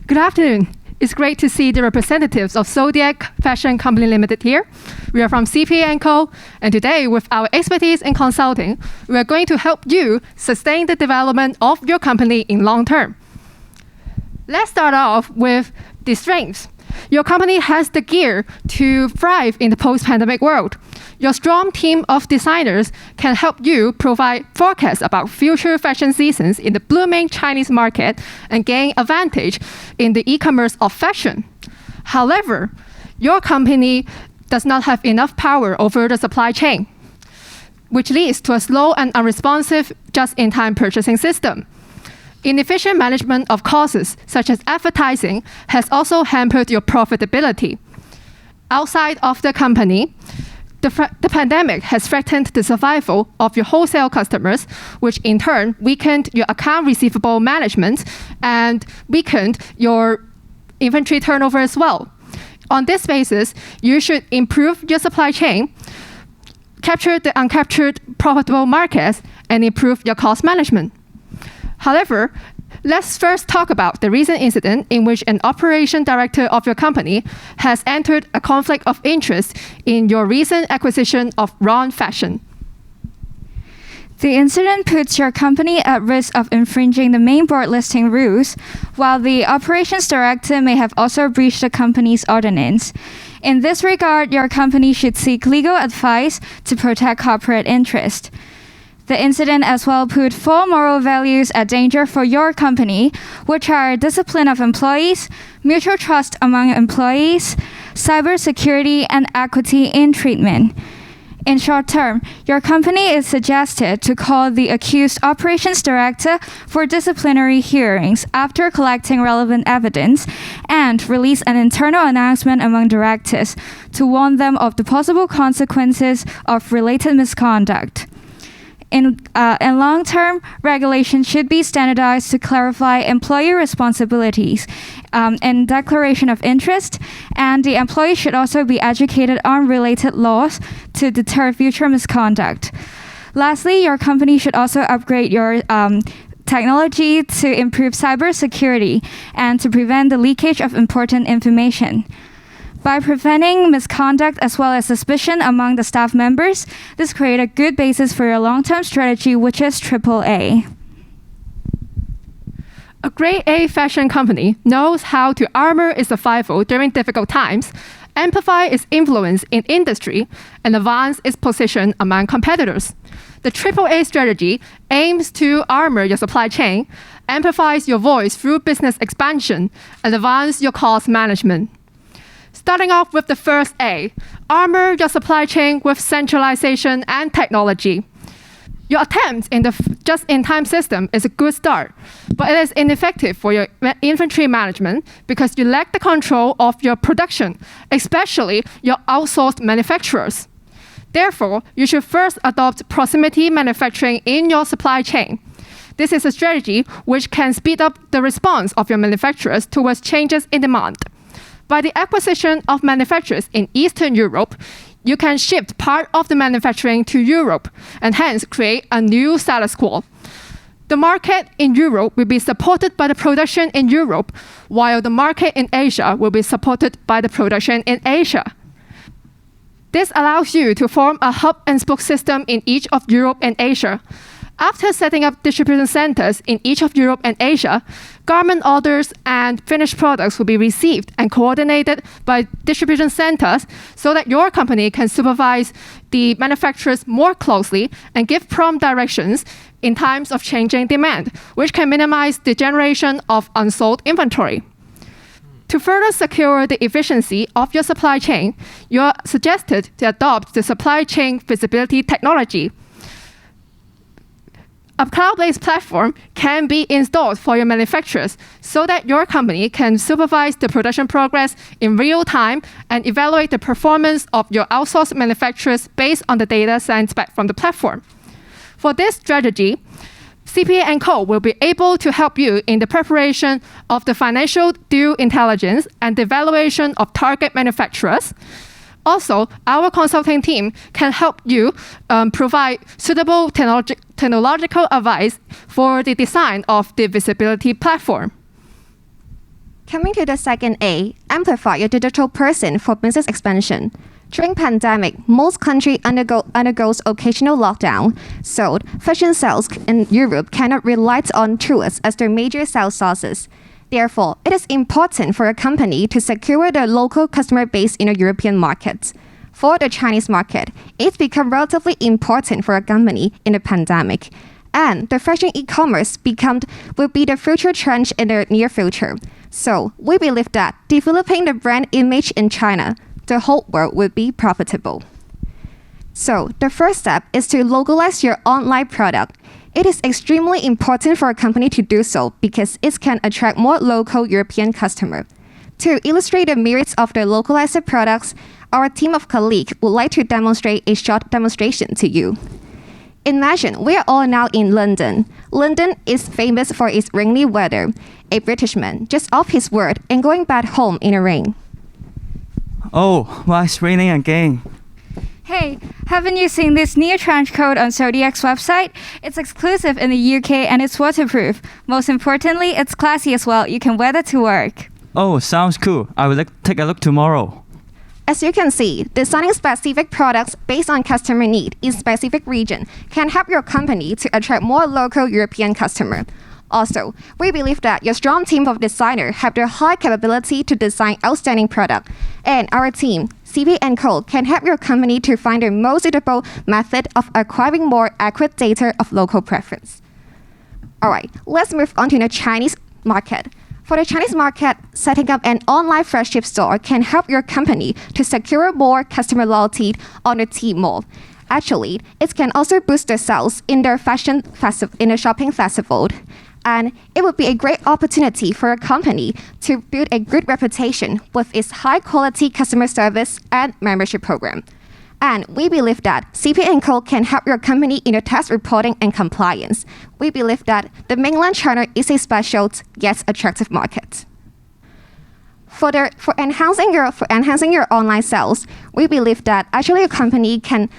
Good afternoon. It's great to see the representatives of Zodiac Fashion Company Limited here. We are from CPA & Co. And today, with our expertise in consulting, we are going to help you sustain the development of your company in long term. Let's start off with the strengths. Your company has the gear to thrive in the post-pandemic world. Your strong team of designers can help you provide forecasts about future fashion seasons in the blooming Chinese market and gain advantage in the e-commerce of fashion. However, your company does not have enough power over the supply chain, which leads to a slow and unresponsive just-in-time purchasing system. Inefficient management of costs, such as advertising, has also hampered your profitability. Outside of the company, the pandemic has threatened the survival of your wholesale customers, which in turn weakened your account receivable management and weakened your inventory turnover as well. On this basis, you should improve your supply chain, capture the uncaptured profitable markets, and improve your cost management. However, let's first talk about the recent incident in which an operation director of your company has entered a conflict of interest in your recent acquisition of Ron Fashion. The incident puts your company at risk of infringing the main board listing rules, while the operations director may have also breached the company's ordinance. In this regard, your company should seek legal advice to protect corporate interest. The incident as well put 4 moral values at danger for your company, which are discipline of employees, mutual trust among employees, cybersecurity, and equity in treatment. In short term, your company is suggested to call the accused operations director for disciplinary hearings after collecting relevant evidence and release an internal announcement among directors to warn them of the possible consequences of related misconduct. In long term, regulations should be standardized to clarify employee responsibilities and declaration of interest, and the employee should also be educated on related laws to deter future misconduct. Lastly, your company should also upgrade your technology to improve cybersecurity and to prevent the leakage of important information. By preventing misconduct as well as suspicion among the staff members, this creates a good basis for your long-term strategy, which is AAA. A grade A fashion company knows how to armor its survival during difficult times, amplify its influence in industry, and advance its position among competitors. The AAA strategy aims to armor your supply chain, amplifies your voice through business expansion, and advance your cost management. Starting off with the first A, armor your supply chain with centralization and technology. Your attempt in the just-in-time system is a good start, but it is ineffective for your inventory management because you lack the control of your production, especially your outsourced manufacturers. Therefore, you should first adopt proximity manufacturing in your supply chain. This is a strategy which can speed up the response of your manufacturers towards changes in demand. By the acquisition of manufacturers in Eastern Europe, you can shift part of the manufacturing to Europe and hence create a new status quo. The market in Europe will be supported by the production in Europe, while the market in Asia will be supported by the production in Asia. This allows you to form a hub-and-spoke system in each of Europe and Asia. After setting up distribution centers in each of Europe and Asia, garment orders and finished products will be received and coordinated by distribution centers so that your company can supervise the manufacturers more closely and give prompt directions in times of changing demand, which can minimize the generation of unsold inventory. To further secure the efficiency of your supply chain, you are suggested to adopt the supply chain visibility technology. A cloud-based platform can be installed for your manufacturers so that your company can supervise the production progress in real time and evaluate the performance of your outsourced manufacturers based on the data sent back from the platform. For this strategy, CPA & Co. will be able to help you in the preparation of the financial due intelligence and the evaluation of target manufacturers. Also, our consulting team can help you provide suitable technological advice for the design of the visibility platform. Coming to the second A, amplify your digital person for business expansion. During pandemic, most country undergoes occasional lockdown, so fashion sales in Europe cannot rely on tourists as their major sales sources. Therefore, it is important for a company to secure the local customer base in a European market. For the Chinese market, it's become relatively important for a company in the pandemic. And the fashion e-commerce will be the future trend in the near future. So we believe that developing the brand image in China, the whole world will be profitable. So the first step is to localize your online product. It is extremely important for a company to do so because it can attract more local European customers. To illustrate the merits of the localized products, our team of colleagues would like to demonstrate a short demonstration to you. Imagine we are all now in London. London is famous for its rainy weather. A Britishman just off his work and going back home in the rain. Oh, why it's raining again? Hey, haven't you seen this new trench coat on Zodiac's website? It's exclusive in the UK and it's waterproof. Most importantly, it's classy as well. You can wear that to work. Oh, sounds cool. I will take a look tomorrow. As you can see, designing specific products based on customer need in specific region can help your company to attract more local European customers. Also, we believe that your strong team of designers have the high capability to design outstanding product, and our team, CP&Co, can help your company to find the most suitable method of acquiring more accurate data of local preference. Alright, let's move on to the Chinese market. For the Chinese market, setting up an online flagship store can help your company to secure more customer loyalty on the Tmall. Actually, it can also boost the sales in the shopping festival. And it would be a great opportunity for a company to build a good reputation with its high-quality customer service and membership program. And we believe that CP&Co can help your company in the tax reporting and compliance. We believe that the mainland China is a special yet attractive market. For enhancing your online sales, we believe that actually a company can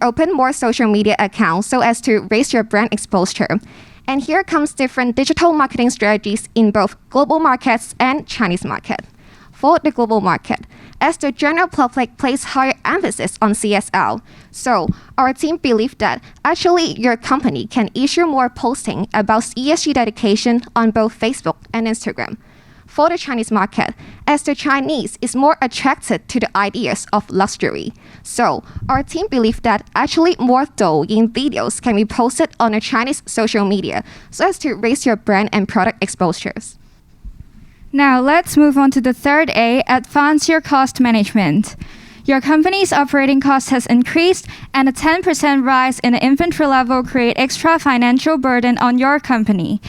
open more social media accounts so as to raise your brand exposure. And here comes different digital marketing strategies in both global markets and Chinese market. For the global market, as the general public places higher emphasis on CSL, so our team believes that actually your company can issue more posting about ESG dedication on both Facebook and Instagram. For the Chinese market, as the Chinese is more attracted to the ideas of luxury. So our team believes that actually more Douyin videos can be posted on the Chinese social media so as to raise your brand and product exposures. Now let's move on to the third A, advance your cost management. Your company's operating cost has increased and a 10% rise in the inventory level create extra financial burden on your company.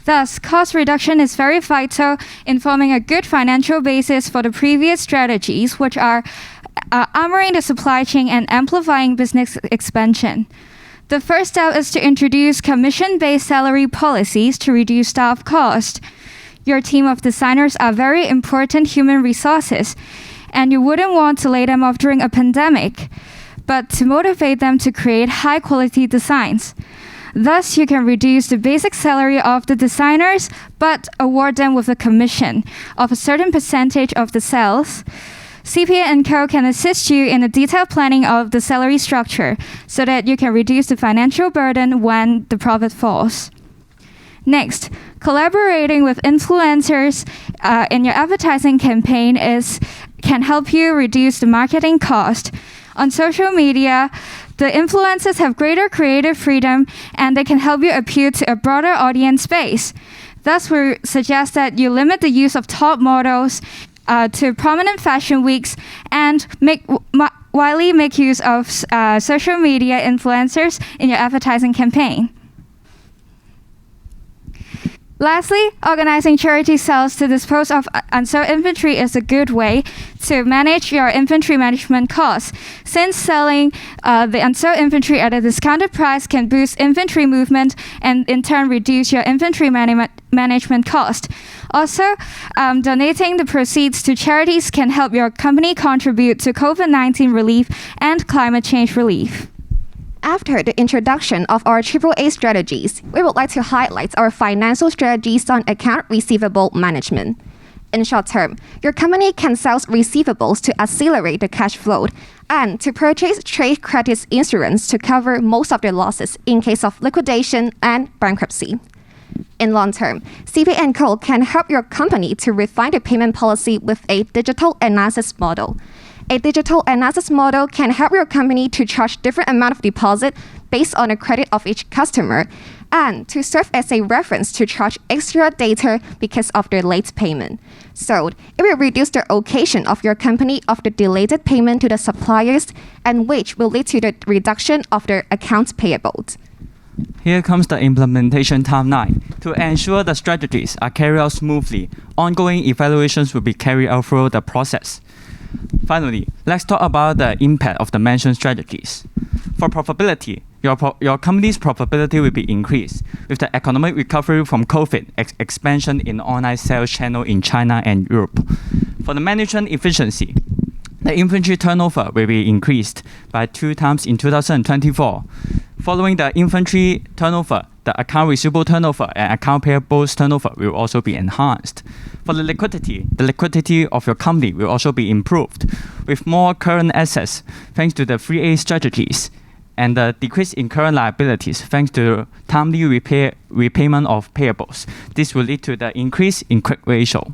Thus, cost reduction is very vital in forming a good financial basis for the previous strategies, which are armoring the supply chain and amplifying business expansion. The first step is to introduce commission-based salary policies to reduce staff cost. Your team of designers are very important human resources, and you wouldn't want to lay them off during a pandemic, but to motivate them to create high-quality designs. Thus, you can reduce the basic salary of the designers, but award them with a commission of a certain percentage of the sales. CP&Co can assist you in the detailed planning of the salary structure so that you can reduce the financial burden when the profit falls. Next, collaborating with influencers in your advertising campaign can help you reduce the marketing cost. On social media, the influencers have greater creative freedom and they can help you appeal to a broader audience base. Thus, we suggest that you limit the use of top models to prominent fashion weeks and widely make use of social media influencers in your advertising campaign. Lastly, organizing charity sales to dispose of unsold inventory is a good way to manage your inventory management costs, since selling the unsold inventory at a discounted price can boost inventory movement and in turn reduce your inventory management cost. Also, donating the proceeds to charities can help your company contribute to COVID-19 relief and climate change relief. After the introduction of our AAA strategies, we would like to highlight our financial strategies on account receivable management. In short term, your company can sell receivables to accelerate the cash flow and to purchase trade credit insurance to cover most of their losses in case of liquidation and bankruptcy. In long term, CPA & Co. can help your company to refine the payment policy with a digital analysis model. A digital analysis model can help your company to charge different amount of deposit based on the credit of each customer and to serve as a reference to charge extra data because of their late payment. So it will reduce the occasion of your company of the delayed payment to the suppliers and which will lead to the reduction of their accounts payables. Here comes the implementation timeline. To ensure the strategies are carried out smoothly, ongoing evaluations will be carried out through the process. Finally, let's talk about the impact of the mentioned strategies. For profitability, your company's profitability will be increased with the economic recovery from COVID, expansion in online sales channel in China and Europe. For the management efficiency, the inventory turnover will be increased by 2 times in 2024. Following the inventory turnover, the account receivable turnover and account payables turnover will also be enhanced. For the liquidity of your company will also be improved with more current assets thanks to the 3A strategies and the decrease in current liabilities thanks to timely repayment of payables. This will lead to the increase in quick ratio.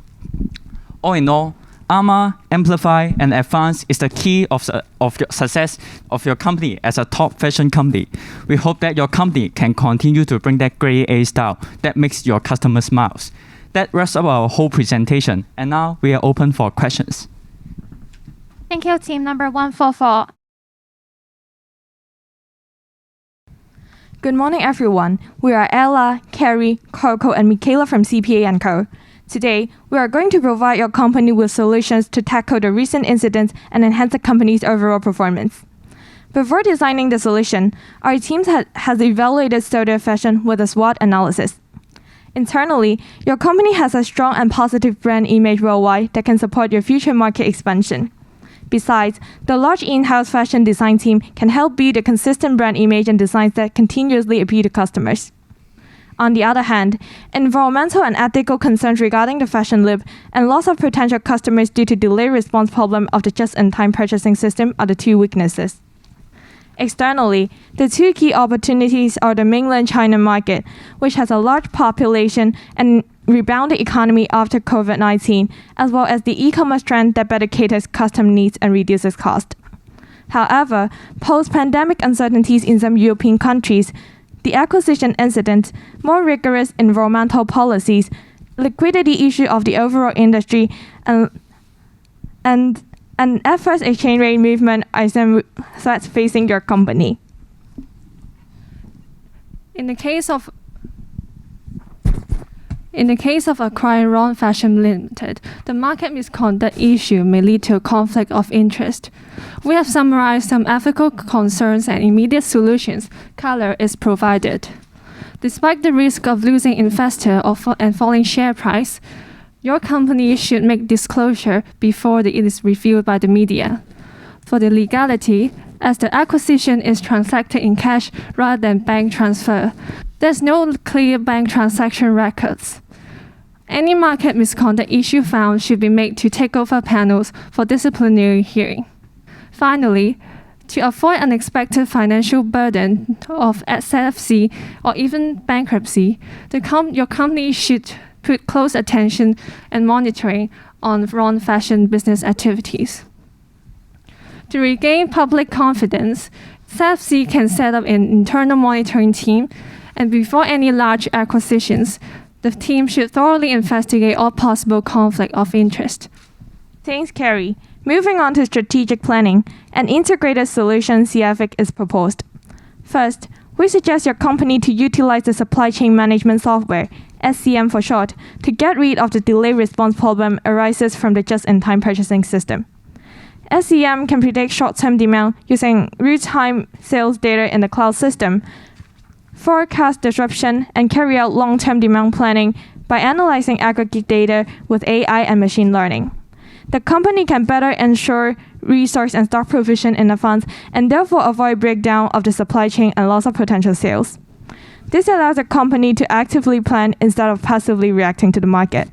All in all, Armour, Amplify, and Advance is the key of the success of your company as a top fashion company. We hope that your company can continue to bring that grade A style that makes your customers smile. That wraps up our whole presentation, and now we are open for questions. Thank you, team number 144. Good morning, everyone. We are Ella, Carrie, Coco, and Michaela from CPA & Co. Today, we are going to provide your company with solutions to tackle the recent incidents and enhance the company's overall performance. Before designing the solution, our team has evaluated Soda Fashion with a SWOT analysis. Internally, your company has a strong and positive brand image worldwide that can support your future market expansion. Besides, the large in-house fashion design team can help build a consistent brand image and designs that continuously appeal to customers. On the other hand, environmental and ethical concerns regarding the fashion loop and loss of potential customers due to delayed response problem of the just-in-time purchasing system are the 2 weaknesses. Externally, the 2 key opportunities are the mainland China market, which has a large population and rebounded economy after COVID-19, as well as the e-commerce trend that better caters customer needs and reduces cost. However, post-pandemic uncertainties in some European countries, the acquisition incident, more rigorous environmental policies, liquidity issue of the overall industry, and an adverse exchange rate movement are some threats facing your company. In the case of acquiring Wrong Fashion Limited, the market misconduct issue may lead to a conflict of interest. We have summarized some ethical concerns and immediate solutions. Color is provided. Despite the risk of losing investor and falling share price, your company should make disclosure before it is reviewed by the media. For the legality, as the acquisition is transacted in cash rather than bank transfer, there's no clear bank transaction records. Any market misconduct issue found should be made to takeover panels for disciplinary hearing. Finally, to avoid unexpected financial burden of SFC or even bankruptcy, your company should put close attention and monitoring on Wrong Fashion business activities. To regain public confidence, SFC can set up an internal monitoring team, and before any large acquisitions, the team should thoroughly investigate all possible conflict of interest. Thanks, Carrie. Moving on to strategic planning, an integrated solution CFIC is proposed. First, we suggest your company to utilize the supply chain management software, SCM for short, to get rid of the delay response problem arises from the just-in-time purchasing system. SCM can predict short-term demand using real-time sales data in the cloud system, forecast disruption, and carry out long-term demand planning by analyzing aggregate data with AI and machine learning. The company can better ensure resource and stock provision in advance and therefore avoid breakdown of the supply chain and loss of potential sales. This allows the company to actively plan instead of passively reacting to the market.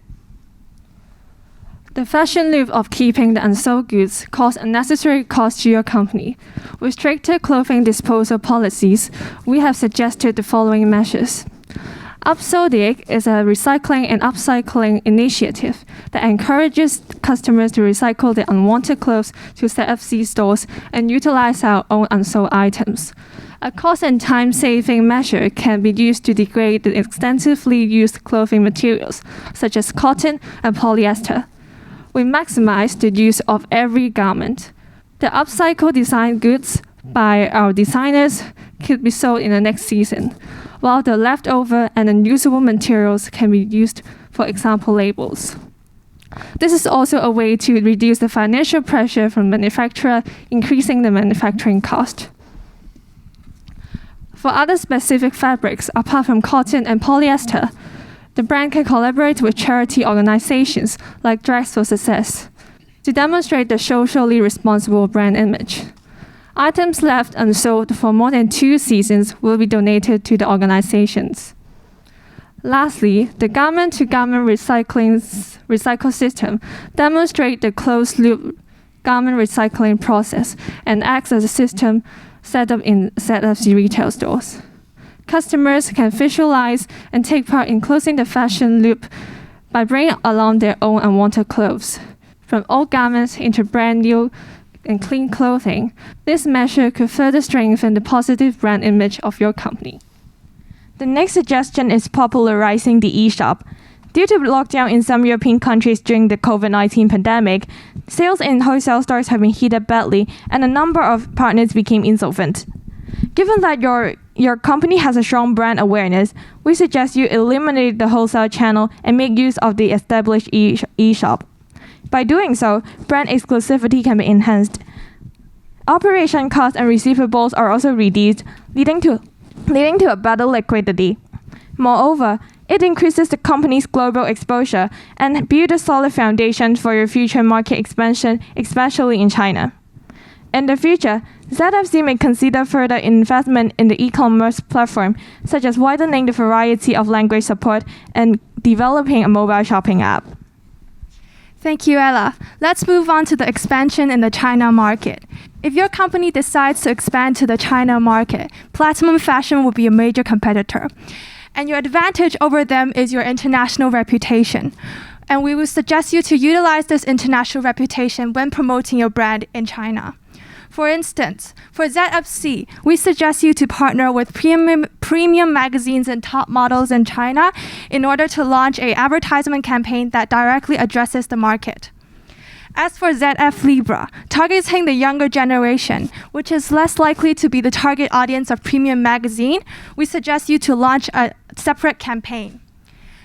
The fashion loop of keeping the unsold goods causes unnecessary costs to your company. With stricter clothing disposal policies, we have suggested the following measures. Upsoldic is a recycling and upcycling initiative that encourages customers to recycle their unwanted clothes to ZFC stores and utilize our own unsold items. A cost and time-saving measure can be used to degrade the extensively used clothing materials, such as cotton and polyester. We maximize the use of every garment. The upcycled design goods by our designers could be sold in the next season, while the leftover and unusable materials can be used, for example, labels. This is also a way to reduce the financial pressure from manufacturer, increasing the manufacturing cost. For other specific fabrics, apart from cotton and polyester, the brand can collaborate with charity organizations like Dress for Success to demonstrate the socially responsible brand image. Items left unsold for more than 2 seasons will be donated to the organizations. Lastly, the garment-to-garment recycle system demonstrates the closed-loop garment recycling process and acts as a system set up in ZFC retail stores. Customers can visualize and take part in closing the fashion loop by bringing along their own unwanted clothes, from old garments into brand new and clean clothing. This measure could further strengthen the positive brand image of your company. The next suggestion is popularizing the e-shop. Due to lockdown in some European countries during the COVID-19 pandemic, sales in wholesale stores have been hit badly and a number of partners became insolvent. Given that your company has a strong brand awareness, we suggest you eliminate the wholesale channel and make use of the established e-shop. By doing so, brand exclusivity can be enhanced. Operation costs and receivables are also reduced, leading to a better liquidity. Moreover, it increases the company's global exposure and builds a solid foundation for your future market expansion, especially in China. In the future, ZFC may consider further investment in the e-commerce platform, such as widening the variety of language support and developing a mobile shopping app. Thank you, Ella. Let's move on to the expansion in the China market. If your company decides to expand to the China market, Platinum Fashion will be a major competitor. And your advantage over them is your international reputation. And we will suggest you to utilize this international reputation when promoting your brand in China. For instance, for ZFC, we suggest you to partner with premium magazines and top models in China in order to launch an advertisement campaign that directly addresses the market. As for ZF Libra, targeting the younger generation, which is less likely to be the target audience of premium magazine, we suggest you to launch a separate campaign.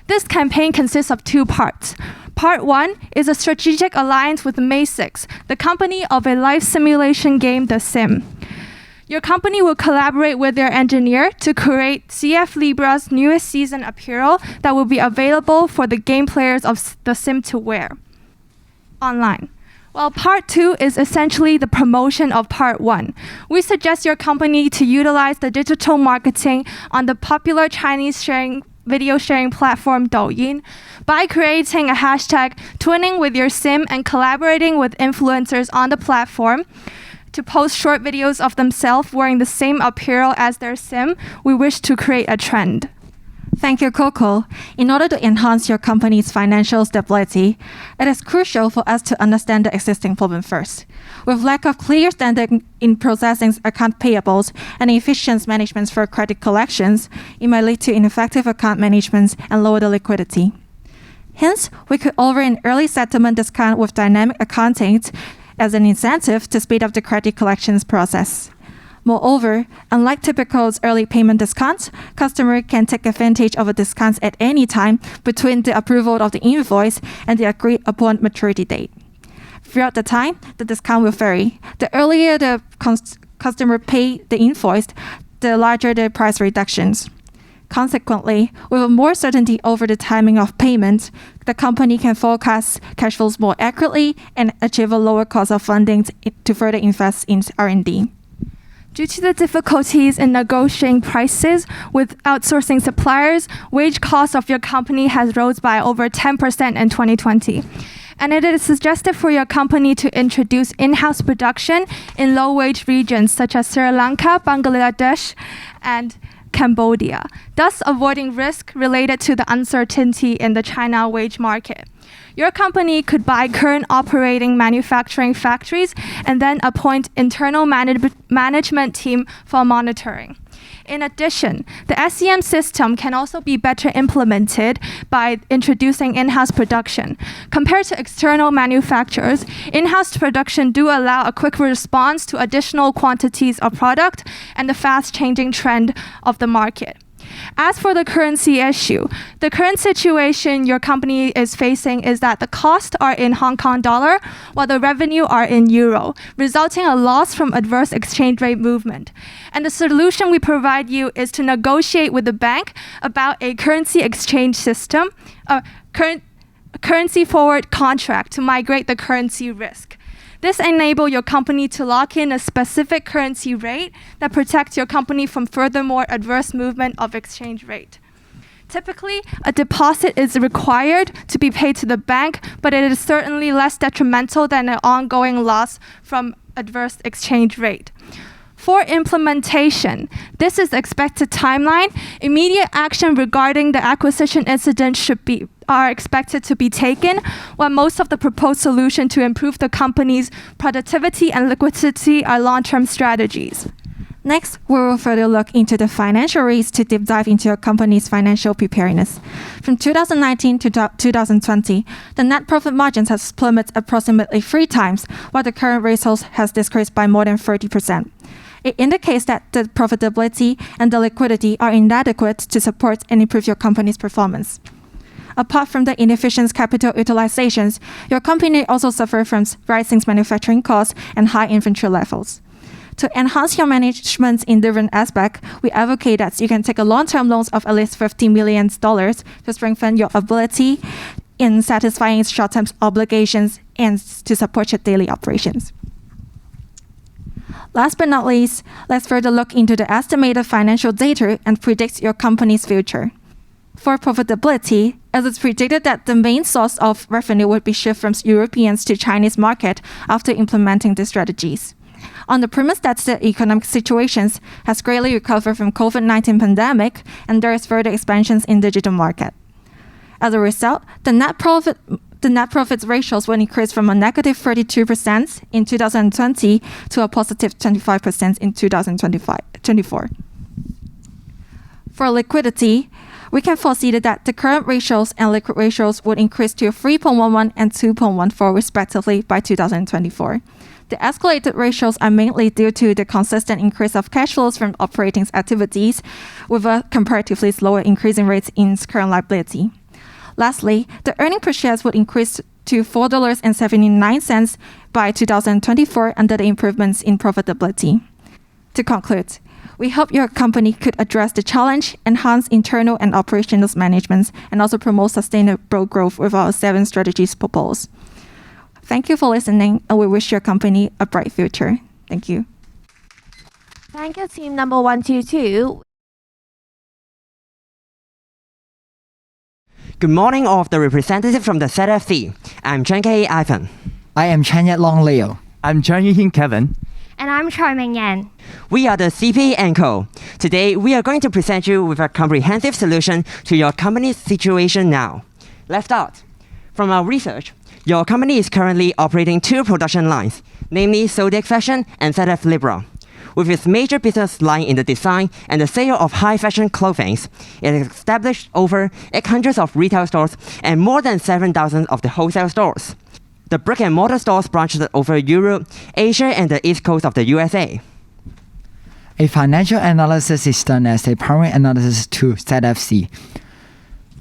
This campaign consists of 2 parts. Part 1 is a strategic alliance with May6, the company of a life simulation game, The Sim. Your company will collaborate with their engineer to create CF Libra's newest season apparel that will be available for the game players of The Sim to wear online. While Part 2 is essentially the promotion of Part 1. We suggest your company to utilize the digital marketing on the popular Chinese video sharing platform Douyin by creating a hashtag twinning with your sim and collaborating with influencers on the platform to post short videos of themselves wearing the same apparel as their sim. We wish to create a trend. Thank you, Coco. In order to enhance your company's financial stability, it is crucial for us to understand the existing problem first. With lack of clear standard in processing account payables and efficient management for credit collections, it might lead to ineffective account management and lower the liquidity. Hence, we could offer an early settlement discount with dynamic accounting as an incentive to speed up the credit collections process. Moreover, unlike typical early payment discounts, customers can take advantage of a discount at any time between the approval of the invoice and the agreed upon maturity date. Throughout the time, the discount will vary. The earlier the customer pay the invoice, the larger the price reductions. Consequently, with more certainty over the timing of payment, the company can forecast cash flows more accurately and achieve a lower cost of funding to further invest in R&D. Due to the difficulties in negotiating prices with outsourcing suppliers, wage costs of your company has rose by over 10% in 2020. And it is suggested for your company to introduce in-house production in low-wage regions such as Sri Lanka, Bangladesh, and Cambodia, thus avoiding risk related to the uncertainty in the China wage market. Your company could buy current operating manufacturing factories and then appoint internal management team for monitoring. In addition, the SCM system can also be better implemented by introducing in-house production. Compared to external manufacturers, in-house production do allow a quick response to additional quantities of product and the fast-changing trend of the market. As for the currency issue, the current situation your company is facing is that the costs are in Hong Kong dollar while the revenue are in euro, resulting a loss from adverse exchange rate movement. And the solution we provide you is to negotiate with the bank about a currency exchange system, currency forward contract to migrate the currency risk. This enables your company to lock in a specific currency rate that protects your company from furthermore adverse movement of exchange rate. Typically, a deposit is required to be paid to the bank, but it is certainly less detrimental than an ongoing loss from adverse exchange rate. For implementation, this is the expected timeline. Immediate action regarding the acquisition incident are expected to be taken, while most of the proposed solution to improve the company's productivity and liquidity are long-term strategies. Next, we will further look into the financial risks to deep dive into your company's financial preparedness. From 2019 to 2020, the net profit margins has plummeted approximately 3 times, while the current ratio has decreased by more than 30%. It indicates that the profitability and the liquidity are inadequate to support and improve your company's performance. Apart from the inefficient capital utilizations, your company also suffers from rising manufacturing costs and high inventory levels. To enhance your management in different aspects, we advocate that you can take a long-term loans of at least $50 million to strengthen your ability in satisfying short-term obligations and to support your daily operations. Last but not least, let's further look into the estimated financial data and predict your company's future. For profitability, it is predicted that the main source of revenue would be shift from Europeans to Chinese market after implementing these strategies. On the premise that the economic situations has greatly recovered from COVID-19 pandemic and there is further expansions in digital market. As a result, the net profit ratios will increase from a negative 32% in 2020 to a positive 25% in 2024. For liquidity, we can foresee that the current ratios and liquid ratios would increase to 3.11 and 2.14 respectively by 2024. The escalated ratios are mainly due to the consistent increase of cash flows from operating activities with a comparatively slower increasing rate in current liability. Lastly, the earning per share would increase to $4.79 by 2024 under the improvements in profitability. To conclude, we hope your company could address the challenge, enhance internal and operational management, and also promote sustainable growth with our 7 strategies proposed. Thank you for listening, and we wish your company a bright future. Thank you. Thank you, team number 122. Good morning, all of the representatives from the ZFC. I'm Chen Kei Ivan. I am Chen Yet Long Leo. I'm Chen Yihin Kevin. And I'm Choi Ming Yan. We are the CPA & Co. Today, we are going to present you with a comprehensive solution to your company's situation now. Let's start. From our research, your company is currently operating 2 production lines, namely Zodiac Fashion and ZF Libra. With its major business line in the design and the sale of high fashion clothing, it has established over 800 of retail stores and more than 7,000 of the wholesale stores. The brick-and-mortar stores branched over Europe, Asia, and the east coast of the USA. A financial analysis is done as a primary analysis to ZFC.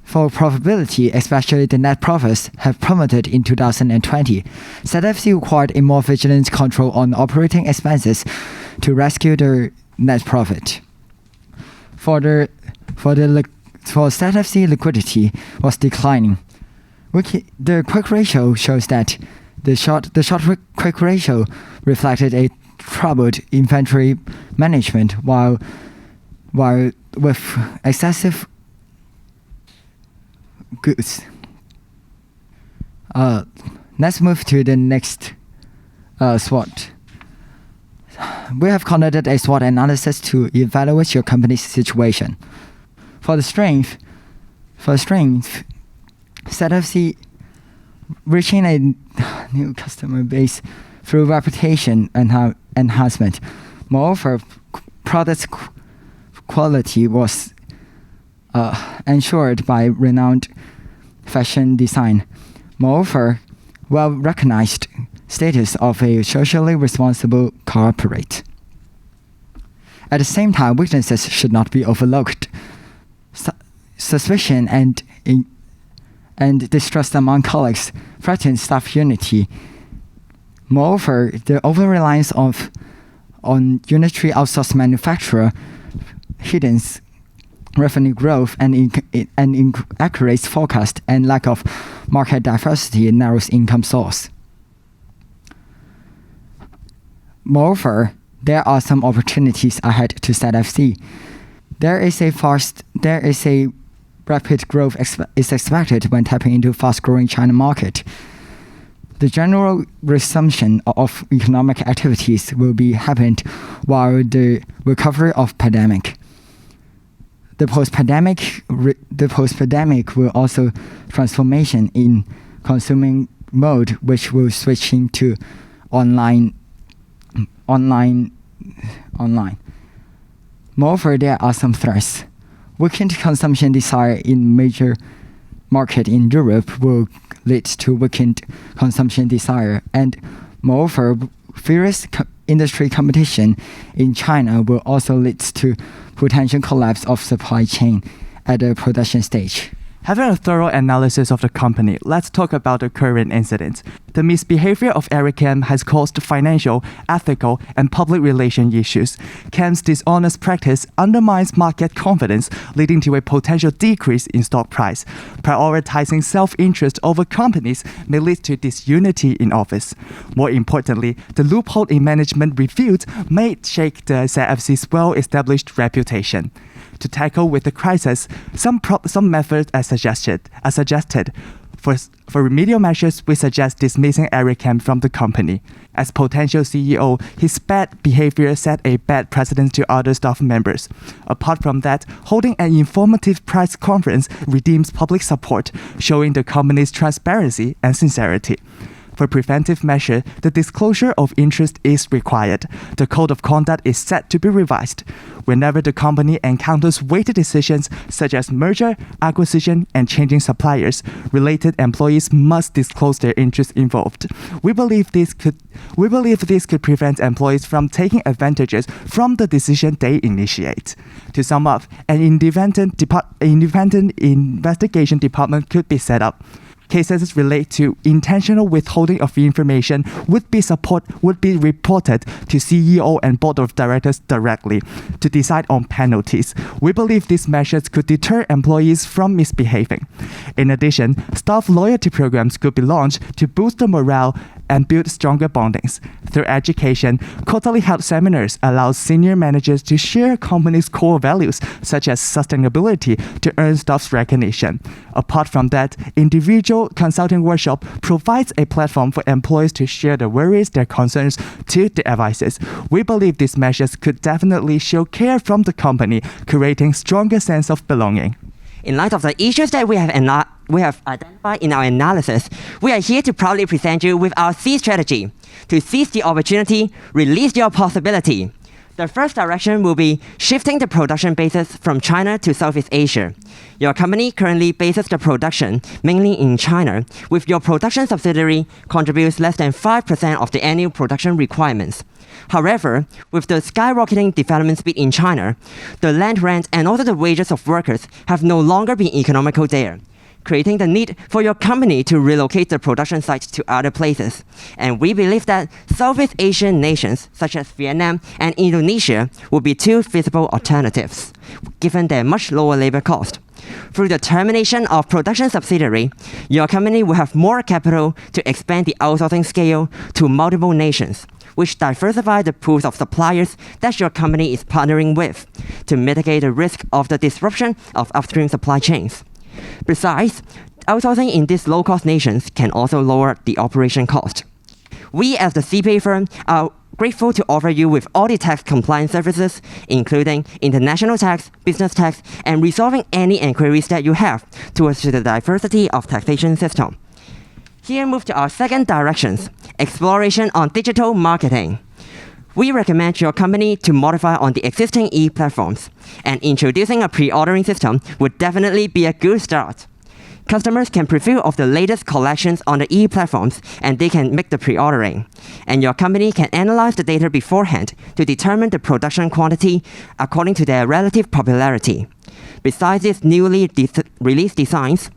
For profitability, especially the net profits, have plummeted in 2020. ZFC required a more vigilant control on operating expenses to rescue the net profit. For ZFC, liquidity was declining. The quick ratio shows that the short quick ratio reflected a troubled inventory management while with excessive goods. Let's move to the next SWOT. We have conducted a SWOT analysis to evaluate your company's situation. For the strength, ZFC reaching a new customer base through reputation enhancement. Moreover, product quality was ensured by renowned fashion design. Moreover, well-recognized status of a socially responsible corporate. At the same time, weaknesses should not be overlooked. Suspicion and distrust among colleagues threaten staff unity. Moreover, the over-reliance on unitary outsourced manufacturer hidden revenue growth and inaccurate forecast and lack of market diversity narrows income source. Moreover, there are some opportunities ahead to ZFC. There is a rapid growth is expected when tapping into fast-growing China market. The general resumption of economic activities will be happened while the recovery of pandemic. The post-pandemic will also transformation in consuming mode, which will switch into online. Moreover, there are some threats. Weakened consumption desire in major market in Europe will lead to weakened consumption desire, and moreover, fierce industry competition in China will also lead to potential collapse of supply chain at the production stage. Having a thorough analysis of the company, let's talk about the current incidents. The misbehavior of Eric Kim has caused financial, ethical, and public relation issues. Kim's dishonest practice undermines market confidence, leading to a potential decrease in stock price. Prioritizing self-interest over companies may lead to disunity in office. More importantly, the loophole in management reviewed may shake the ZFC's well-established reputation. To tackle with the crisis, some methods are suggested. For remedial measures, we suggest dismissing Eric Kim from the company. As potential CEO, his bad behavior set a bad precedent to other staff members. Apart from that, holding an informative press conference redeems public support, showing the company's transparency and sincerity. For preventive measure, the disclosure of interest is required. The code of conduct is set to be revised. Whenever the company encounters weighted decisions such as merger, acquisition, and changing suppliers, related employees must disclose their interests involved. We believe this could prevent employees from taking advantages from the decision they initiate. To sum up, an independent investigation department could be set up. Cases relate to intentional withholding of information would be reported to CEO and board of directors directly to decide on penalties. We believe these measures could deter employees from misbehaving. In addition, staff loyalty programs could be launched to boost the morale and build stronger bondings. Through education, quarterly held seminars allow senior managers to share company's core values such as sustainability to earn staff's recognition. Apart from that, individual consulting workshop provides a platform for employees to share their worries, their concerns to the advisors. We believe these measures could definitely show care from the company, creating stronger sense of belonging. In light of the issues that we have identified in our analysis, we are here to proudly present you with our C strategy. To seize the opportunity, release your possibility. The first direction will be shifting the production bases from China to Southeast Asia. Your company currently bases the production mainly in China, with your production subsidiary contributes less than 5% of the annual production requirements. However, with the skyrocketing development speed in China, the land rent and also the wages of workers have no longer been economical there, creating the need for your company to relocate the production sites to other places. And we believe that Southeast Asian nations such as Vietnam and Indonesia will be two feasible alternatives, given their much lower labor cost. Through the termination of production subsidiary, your company will have more capital to expand the outsourcing scale to multiple nations, which diversify the pools of suppliers that your company is partnering with to mitigate the risk of the disruption of upstream supply chains. Besides, outsourcing in these low-cost nations can also lower the operation cost. We as the CPA firm are grateful to offer you with all the tax compliance services, including international tax, business tax, and resolving any inquiries that you have towards the diversity of taxation system. Here move to our second directions, exploration on digital marketing. We recommend your company to modify on the existing e-platforms, and introducing a pre-ordering system would definitely be a good start. Customers can preview of the latest collections on the e-platforms and they can make the pre-ordering. And your company can analyze the data beforehand to determine the production quantity according to their relative popularity. Besides these newly released designs,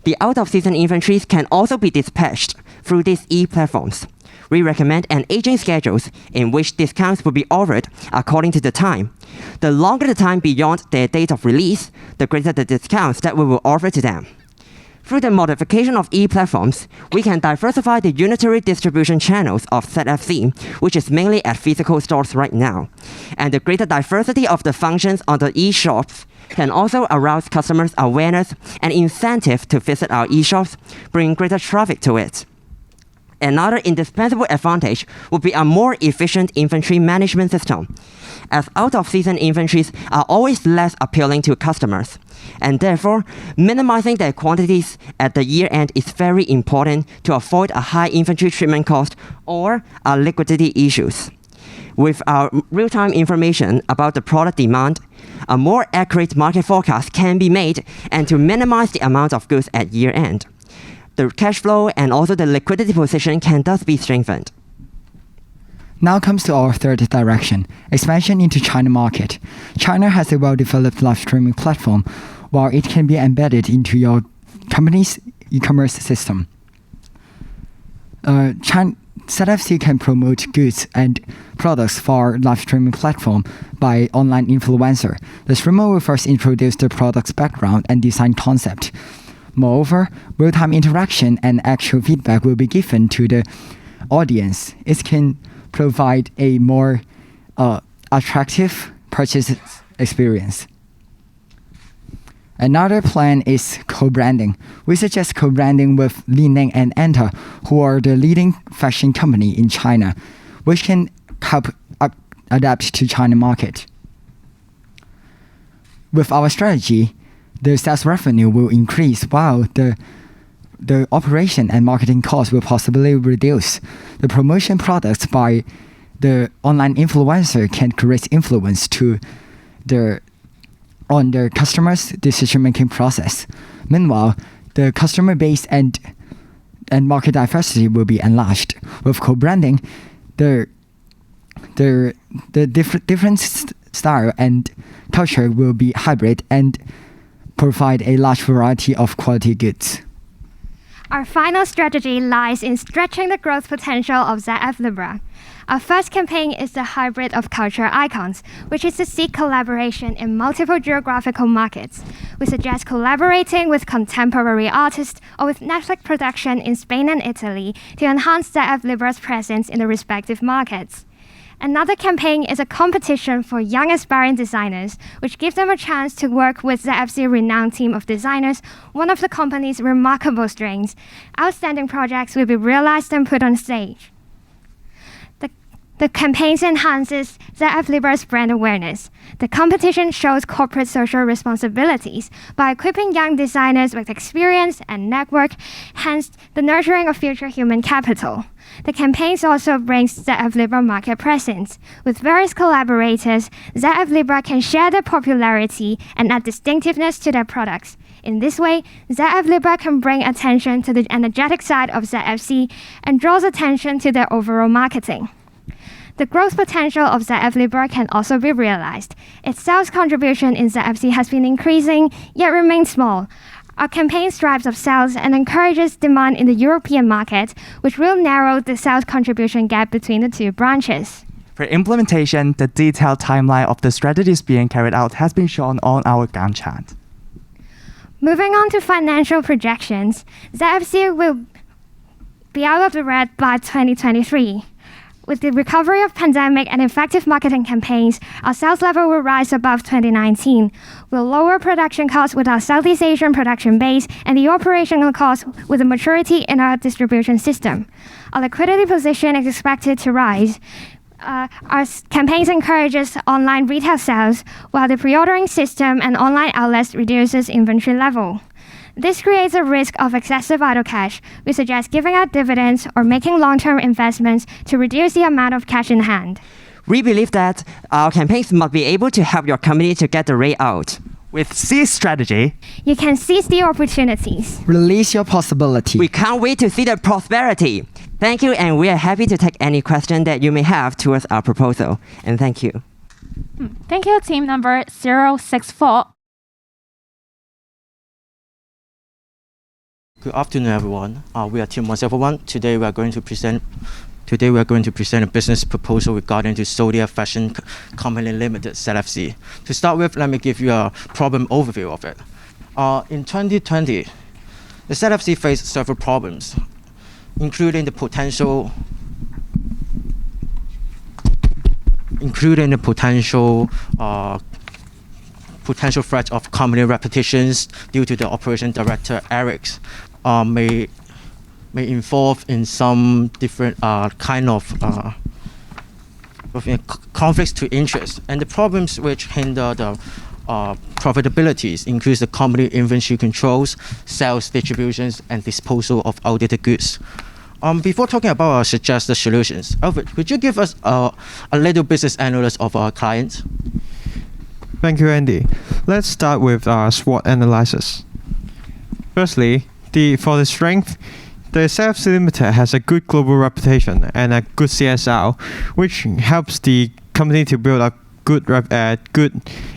the out-of-season inventories can also be dispatched through these e-platforms. We recommend an aging schedules in which discounts will be offered according to the time. The longer the time beyond their date of release, the greater the discounts that we will offer to them. Through the modification of e-platforms, we can diversify the unitary distribution channels of ZFC, which is mainly at physical stores right now. And the greater diversity of the functions on the e-shops can also arouse customers' awareness and incentive to visit our e-shops, bringing greater traffic to it. Another indispensable advantage would be a more efficient inventory management system, as out-of-season inventories are always less appealing to customers, and therefore, minimizing their quantities at the year-end is very important to avoid a high inventory treatment cost or liquidity issues. With our real-time information about the product demand, a more accurate market forecast can be made and to minimize the amount of goods at year-end. The cash flow and also the liquidity position can thus be strengthened. Now comes to our third direction, expansion into China market. China has a well-developed live streaming platform, while it can be embedded into your company's e-commerce system. ZFC can promote goods and products for live streaming platform by online influencer. The streamer will first introduce the product's background and design concept. Moreover, real-time interaction and actual feedback will be given to the audience. It can provide a more attractive purchase experience. Another plan is co-branding. We suggest co-branding with Li-Ning and Anta, who are the leading fashion company in China, which can help adapt to China market. With our strategy, the sales revenue will increase while the operation and marketing costs will possibly reduce. The promotion products by the online influencer can create influence on the customer's decision-making process. Meanwhile, the customer base and market diversity will be enlarged. With co-branding, the different style and culture will be hybrid and provide a large variety of quality goods. Our final strategy lies in stretching the growth potential of ZF Libra. Our first campaign is the hybrid of culture icons, which is to seek collaboration in multiple geographical markets. We suggest collaborating with contemporary artists or with Netflix production in Spain and Italy to enhance ZF Libra's presence in the respective markets. Another campaign is a competition for young aspiring designers, which gives them a chance to work with ZFC's renowned team of designers, one of the company's remarkable strengths. Outstanding projects will be realized and put on stage. The campaign enhances ZF Libra's brand awareness. The competition shows corporate social responsibilities by equipping young designers with experience and network, hence the nurturing of future human capital. The campaigns also brings ZF Libra market presence. With various collaborators, ZF Libra can share their popularity and add distinctiveness to their products. In this way, ZF Libra can bring attention to the energetic side of ZFC and draws attention to their overall marketing. The growth potential of ZF Libra can also be realized. Its sales contribution in ZFC has been increasing, yet remains small. Our campaign strives of sales and encourages demand in the European market, which will narrow the sales contribution gap between the two branches. For implementation, the detailed timeline of the strategies being carried out has been shown on our Gantt chart. Moving on to financial projections, ZFC will be out of the red by 2023. With the recovery of pandemic and effective marketing campaigns, our sales level will rise above 2019. We'll lower production costs with our Southeast Asian production base and the operational costs with the maturity in our distribution system. Our liquidity position is expected to rise. Our campaigns encourages online retail sales, while the pre-ordering system and online outlets reduces inventory level. This creates a risk of excessive idle cash. We suggest giving out dividends or making long-term investments to reduce the amount of cash in hand. We believe that our campaigns must be able to help your company to get the rate out. With C's strategy, You can seize the opportunities. Release your possibility. We can't wait to see the prosperity. Thank you, and we are happy to take any question that you may have towards our proposal. And thank you. Thank you, team number 064. Good afternoon, everyone. We are Team 171. Today we are going to present a business proposal regarding to Sodia Fashion Company Limited (ZFC). To start with, let me give you a problem overview of it. In 2020, the ZFC faced several problems, including the potential threat of company repetitions due to the operation director Eric's may involve in some different kind of conflicts to interest, and the problems which hinder the profitabilities include the company inventory controls, sales distributions, and disposal of outdated goods. Before talking about our suggested solutions, Alfred, could you give us a little business analysis of our clients? Thank you, Andy. Let's start with our SWOT analysis. Firstly, for the strength, the ZFC Limited has a good global reputation and a good CSR, which helps the company to build a good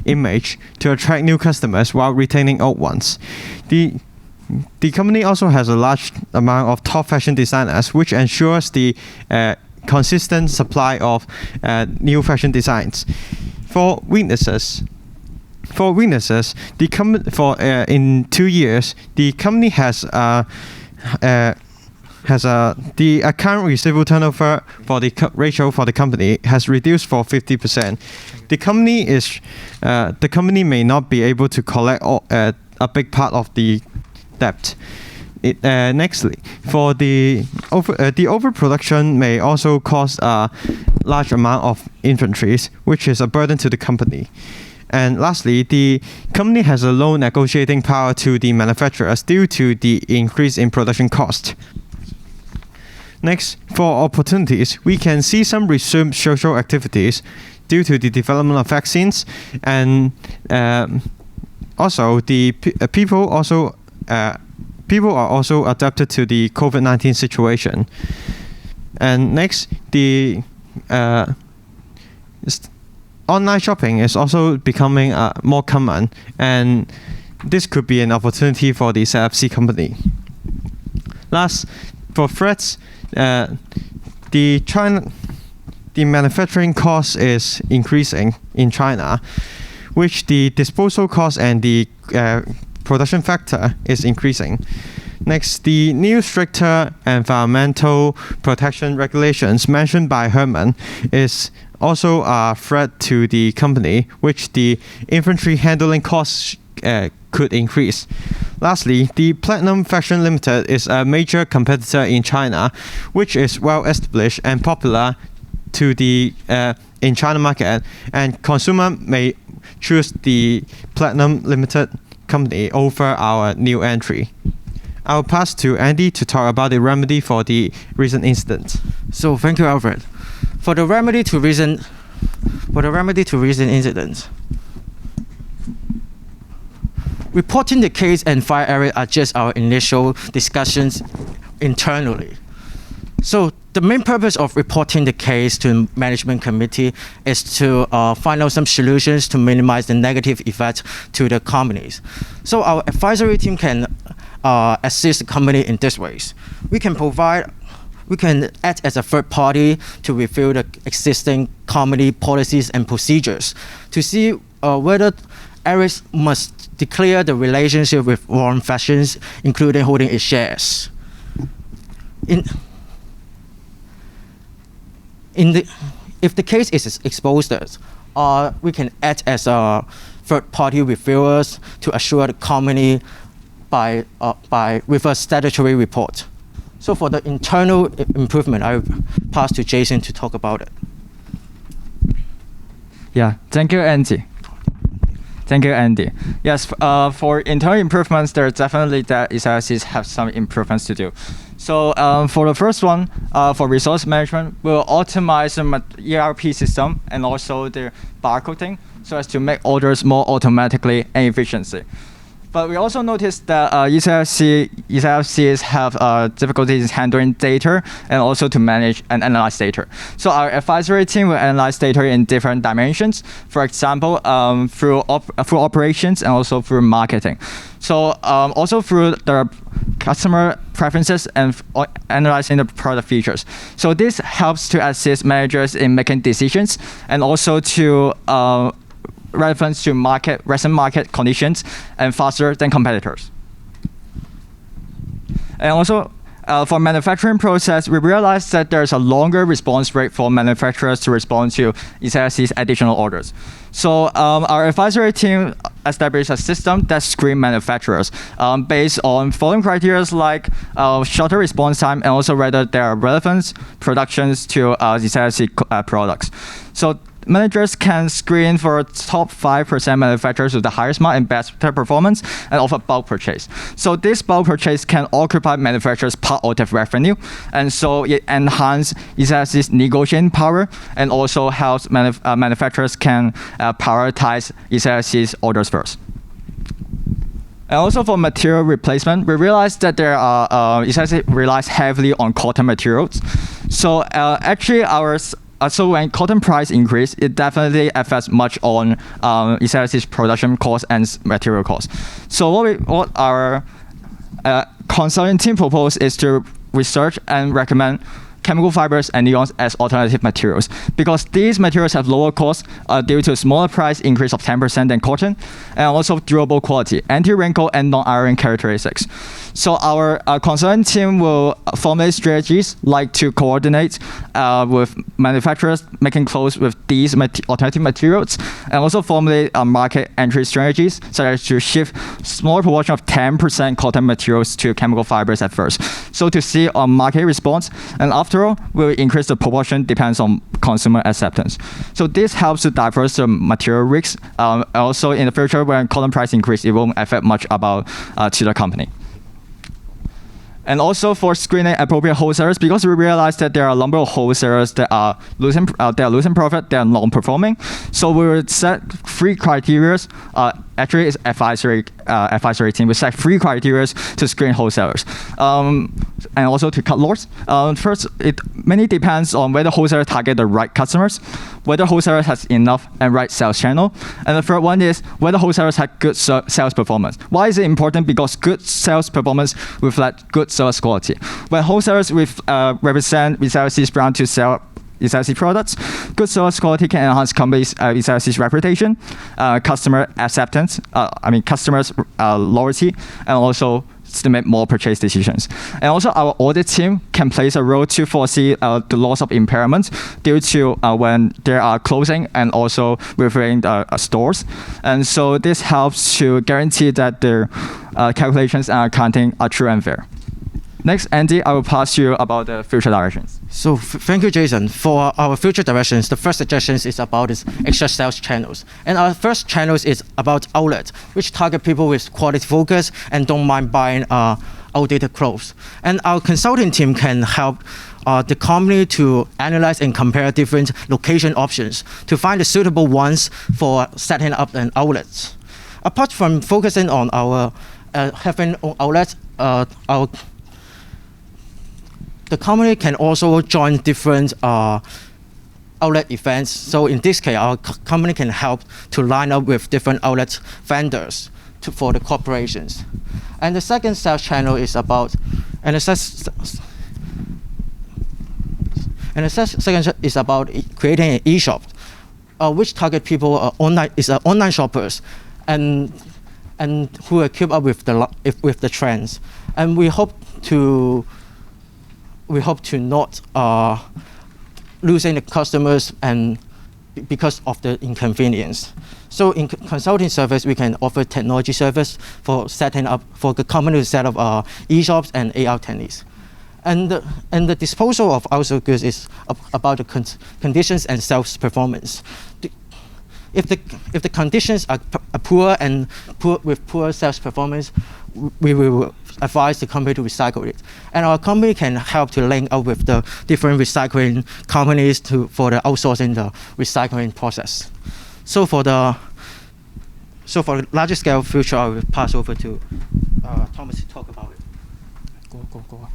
image to attract new customers while retaining old ones. The company also has a large amount of top fashion designers, which ensures the consistent supply of new fashion designs. For weaknesses, in 2 years, the company has the account receivable turnover for the ratio for the company has reduced for 50%. The company may not be able to collect a big part of the debt. Nextly, for the overproduction may also cause a large amount of inventories, which is a burden to the company. And lastly, the company has a low negotiating power to the manufacturers due to the increase in production cost. Next, for opportunities, we can see some resumed social activities due to the development of vaccines, and also the people are also adapted to the COVID-19 situation. And next, the online shopping is also becoming more common, and this could be an opportunity for the ZFC company. Last, for threats, the manufacturing cost is increasing in China, which the disposal cost and the production factor is increasing. Next, the new stricter environmental protection regulations mentioned by Herman is also a threat to the company, which the inventory handling costs could increase. Lastly, the Platinum Fashion Limited is a major competitor in China, which is well established and popular to the in China market, and consumer may choose the Platinum Limited company over our new entry. I'll pass to Andy to talk about the remedy for the recent incident. So thank you, Alfred. For the remedy to recent incidents, reporting the case and fire area are just our initial discussions internally. So the main purpose of reporting the case to management committee is to find out some solutions to minimize the negative effect to the companies. So our advisory team can assist the company in this ways. We can act as a third party to review the existing company policies and procedures to see whether Aris must declare the relationship with Warren Fashions, including holding its shares. if the case is exposed, we can act as a third-party reviewers to assure the company with a statutory report. So for the internal improvement, I will pass to Jason to talk about it. Yeah, thank you, Andy. Thank you, Andy. Yes, for internal improvements, there definitely that SLCs have some improvements to do. So for the first one, for resource management, we'll optimize the ERP system and also the barcoding so as to make orders more automatically and efficiently. But we also noticed that ECLCs have difficulties handling data and also to manage and analyze data. So our advisory team will analyze data in different dimensions, for example, through operations and also through marketing. So also through the customer preferences and analyzing the product features. So this helps to assist managers in making decisions and also to relevance to recent market conditions and faster than competitors. And also, for manufacturing process, we realized that there's a longer response rate for manufacturers to respond to ECLC's additional orders. So our advisory team established a system that screens manufacturers based on following criteria like shorter response time and also whether there are relevant productions to ECLC products. So managers can screen for top 5% manufacturers with the highest mark and best performance and offer bulk purchase. So this bulk purchase can occupy manufacturers' part of the revenue, and so it enhances ECLC's negotiating power and also helps manufacturers can prioritize ECLC's orders first. And also for material replacement, we realized that there are ECLC relies heavily on cotton materials. So actually so when cotton price increase, it definitely affects much on ECLC's production cost and material cost. So what our consulting team proposed is to research and recommend chemical fibers and neons as alternative materials because these materials have lower costs due to a smaller price increase of 10% than cotton and also durable quality, anti-wrinkle and non-iron characteristics. So our consulting team will formulate strategies like to coordinate with manufacturers making clothes with these alternative materials and also formulate market entry strategies such as to shift smaller proportion of 10% cotton materials to chemical fibers at first. So to see a market response, and after all, will increase the proportion depends on consumer acceptance. So this helps to diverse the material risks. Also in the future when cotton price increase, it won't affect much about to the company. And also for screening appropriate wholesalers, because we realized that there are a number of wholesalers that are losing profit, they are non-performing. So we will set 3 criteria. Actually, it's advisory team. We set 3 criteria to screen wholesalers, and also to cut loss. First, it mainly depends on whether wholesaler target the right customers, whether wholesaler has enough and right sales channel, and the third one is whether wholesalers have good sales performance. Why is it important? Because good sales performance reflects good sales quality. When wholesalers represent ECLC's brand to sell ECLC products, good sales quality can enhance companies' ECLC's reputation, customer acceptance, customers' loyalty, and also to make more purchase decisions. And also our audit team can play a role to foresee the loss of impairment due to when there are closing and also referring stores. And so this helps to guarantee that the calculations and accounting are true and fair. Next, Andy, I will pass you about the future directions. So thank you, Jason. For our future directions, the first suggestion is about extra sales channels. And our first channel is about outlets, which target people with quality focus and don't mind buying outdated clothes. And our consulting team can help the company to analyze and compare different location options to find the suitable ones for setting up an outlet. Apart from focusing on our having outlets, the company can also join different outlet events. So in this case, our company can help to line up with different outlet vendors for the corporations. And the second sales channel is about, second is about creating an e-shop, which target people online shoppers, and who will keep up with the trends. And we hope to not losing the customers and because of the inconvenience. So in consulting service, we can offer technology service for setting up, for the company to set up e-shops and AR techniques. And the disposal of household goods is about the conditions and sales performance. If the conditions are poor and with poor sales performance, we will advise the company to recycle it. And our company can help to link up with the different recycling companies for the outsourcing the recycling process. So for the larger scale future, I will pass over to Thomas to talk about it. Go.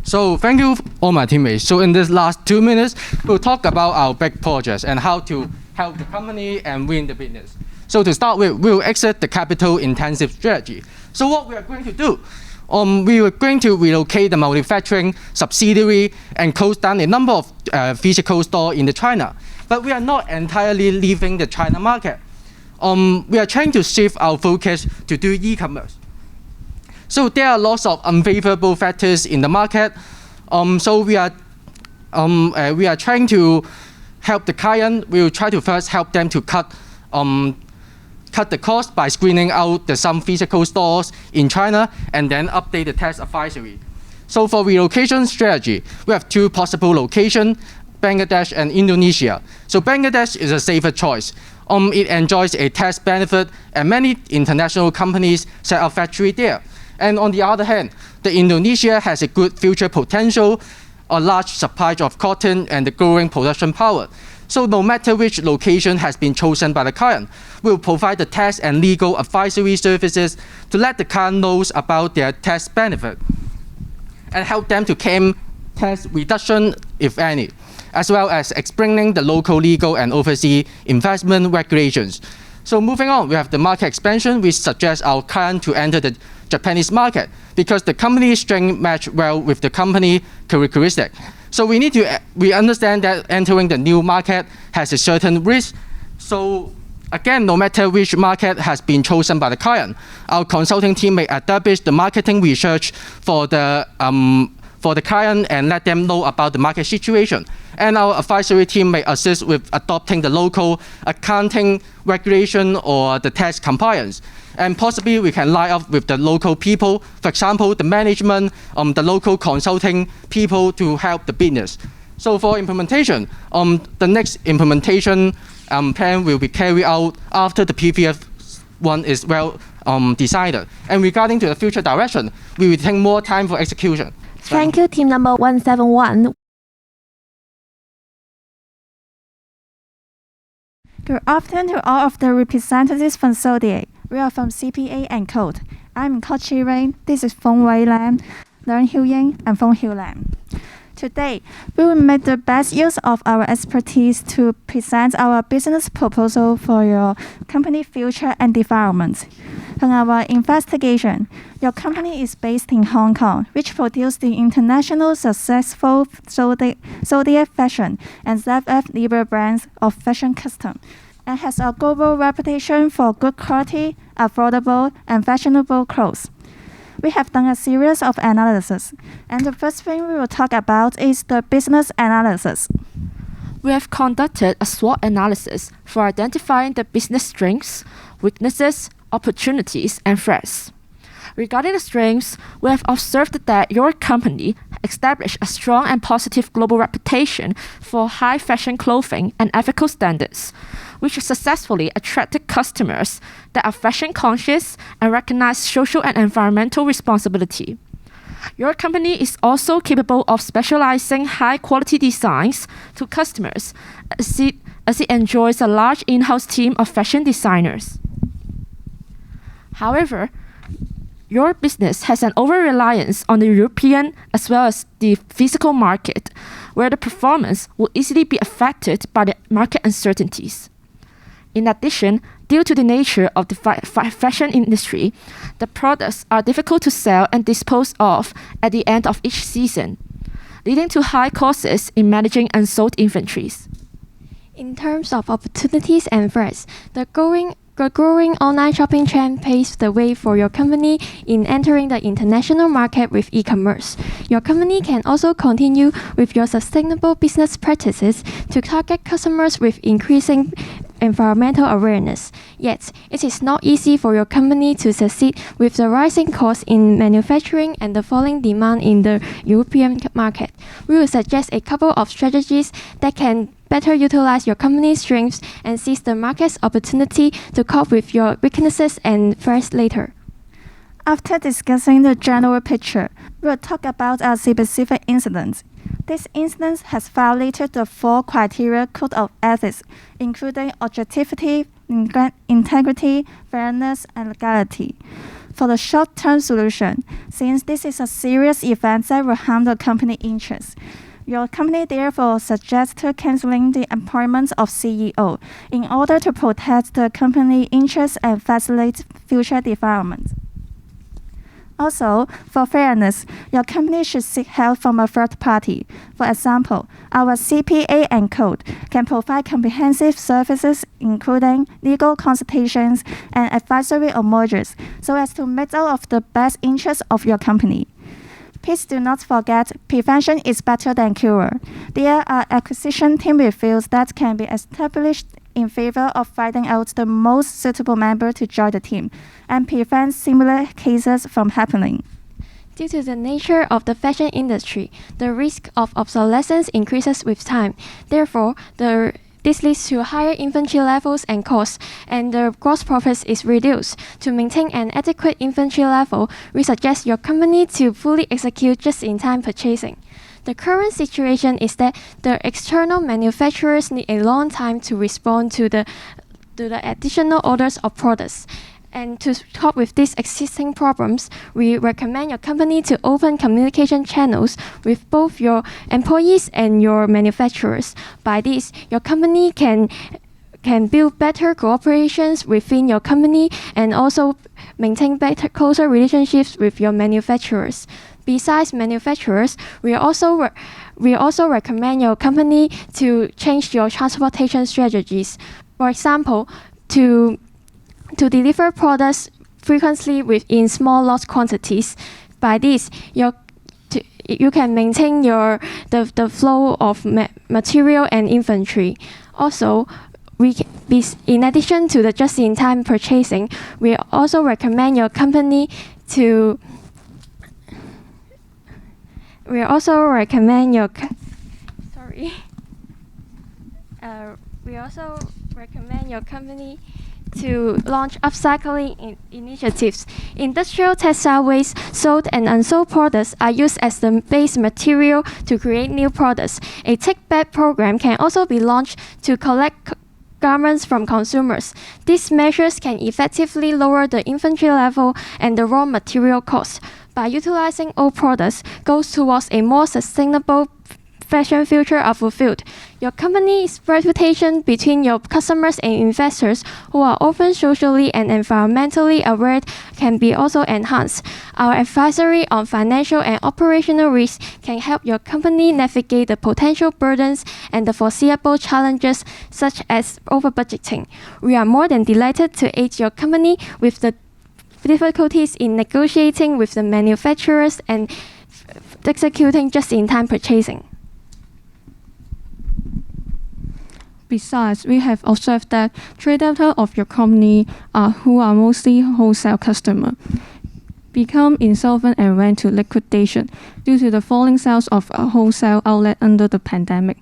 So thank you all my teammates. So in this last 2 minutes, we'll talk about our big projects and how to help the company and win the business. So to start with, we'll exit the capital intensive strategy. So what we are going to do, we are going to relocate the manufacturing subsidiary and close down a number of physical stores in China. But we are not entirely leaving the China market. We are trying to shift our focus to do e-commerce. So there are lots of unfavorable factors in the market. So we are trying to help the client. We will try to first help them to cut the cost by screening out some physical stores in China and then update the tax advisory. So for relocation strategy, we have 2 possible locations, Bangladesh and Indonesia. So Bangladesh is a safer choice. It enjoys a tax benefit and many international companies set up factory there. And on the other hand, the Indonesia has a good future potential, a large supply of cotton and the growing production power. So no matter which location has been chosen by the client, we'll provide the tax and legal advisory services to let the client knows about their tax benefit and help them to claim tax reduction, if any, as well as explaining the local legal and overseas investment regulations. So moving on, we have the market expansion. We suggest our client to enter the Japanese market because the company's strength match well with the company characteristic. So we understand that entering the new market has a certain risk. So again, no matter which market has been chosen by the client, our consulting team may establish the marketing research for the client and let them know about the market situation. And our advisory team may assist with adopting the local accounting regulation or the tax compliance. And possibly we can line up with the local people, for example, the management, the local consulting people to help the business. So for implementation, the next implementation plan will be carried out after the previous one is well decided. And regarding to the future direction, we will take more time for execution. Thank you, team number 171. Good afternoon to all of the representatives from Zodiac. We are from CPA and Code. I'm Coach Rain. This is Feng Wei Lam, Learn Hiu Ying, and Feng Hiu Lam. Today, we will make the best use of our expertise to present our business proposal for your company future and development. From our investigation, your company is based in Hong Kong, which produced the international successful Zodiac Fashion and ZF Libra brands of fashion custom, and has a global reputation for good quality, affordable, and fashionable clothes. We have done a series of analysis, and the first thing we will talk about is the business analysis. We have conducted a SWOT analysis for identifying the business strengths, weaknesses, opportunities, and threats. Regarding the strengths, we have observed that your company established a strong and positive global reputation for high fashion clothing and ethical standards, which successfully attracted customers that are fashion conscious and recognize social and environmental responsibility. Your company is also capable of specializing high-quality designs to customers as it enjoys a large in-house team of fashion designers. However, your business has an over-reliance on the European as well as the physical market, where the performance will easily be affected by the market uncertainties. In addition, due to the nature of the fashion industry, the products are difficult to sell and dispose of at the end of each season, leading to high costs in managing unsold inventories. In terms of opportunities and threats, the growing The growing online shopping trend paves the way for your company in entering the international market with e-commerce. Your company can also continue with your sustainable business practices to target customers with increasing environmental awareness. Yet, it is not easy for your company to succeed with the rising costs in manufacturing and the falling demand in the European market. We will suggest a couple of strategies that can better utilize your company's strengths and seize the market's opportunity to cope with your weaknesses and threats later. After discussing the general picture, we'll talk about a specific incident. This incident has violated the 4 criteria code of ethics, including objectivity, integrity, fairness, and legality. For the short-term solution, since this is a serious event that will harm the company interests, your company therefore suggests canceling the appointment of CEO in order to protect the company interests and facilitate future development. Also, for fairness, your company should seek help from a third party. For example, our CPA and Code can provide comprehensive services including legal consultations and advisory on mergers so as to make out of the best interests of your company. Please do not forget, prevention is better than cure. There are acquisition team reviews that can be established in favor of finding out the most suitable member to join the team and prevent similar cases from happening. Due to the nature of the fashion industry, the risk of obsolescence increases with time. Therefore, this leads to higher inventory levels and costs, and the gross profit is reduced. To maintain an adequate inventory level, we suggest your company to fully execute just-in-time purchasing. The current situation is that the external manufacturers need a long time to respond to the additional orders of products. And to cope with these existing problems, we recommend your company to open communication channels with both your employees and your manufacturers. By this, your company can build better cooperations within your company and also maintain better, closer relationships with your manufacturers. Besides manufacturers, we also recommend your company to change your transportation strategies. For example, to deliver products frequently within small lot quantities. By this, you can maintain the flow of material and inventory. Also, in addition to the just-in-time purchasing, we also recommend your company to launch upcycling initiatives. Industrial textile waste, sold and unsold products are used as the base material to create new products. A take-back program can also be launched to collect garments from consumers. These measures can effectively lower the inventory level and the raw material costs. By utilizing old products, goes towards a more sustainable fashion future are fulfilled. Your company's reputation between your customers and investors who are open socially and environmentally aware can be also enhanced. Our advisory on financial and operational risks can help your company navigate the potential burdens and the foreseeable challenges such as over-budgeting. We are more than delighted to aid your company with the difficulties in negotiating with the manufacturers and executing just-in-time purchasing. Besides, we have observed that 3/4 of your company who are mostly wholesale customers become insolvent and went to liquidation due to the falling sales of a wholesale outlet under the pandemic.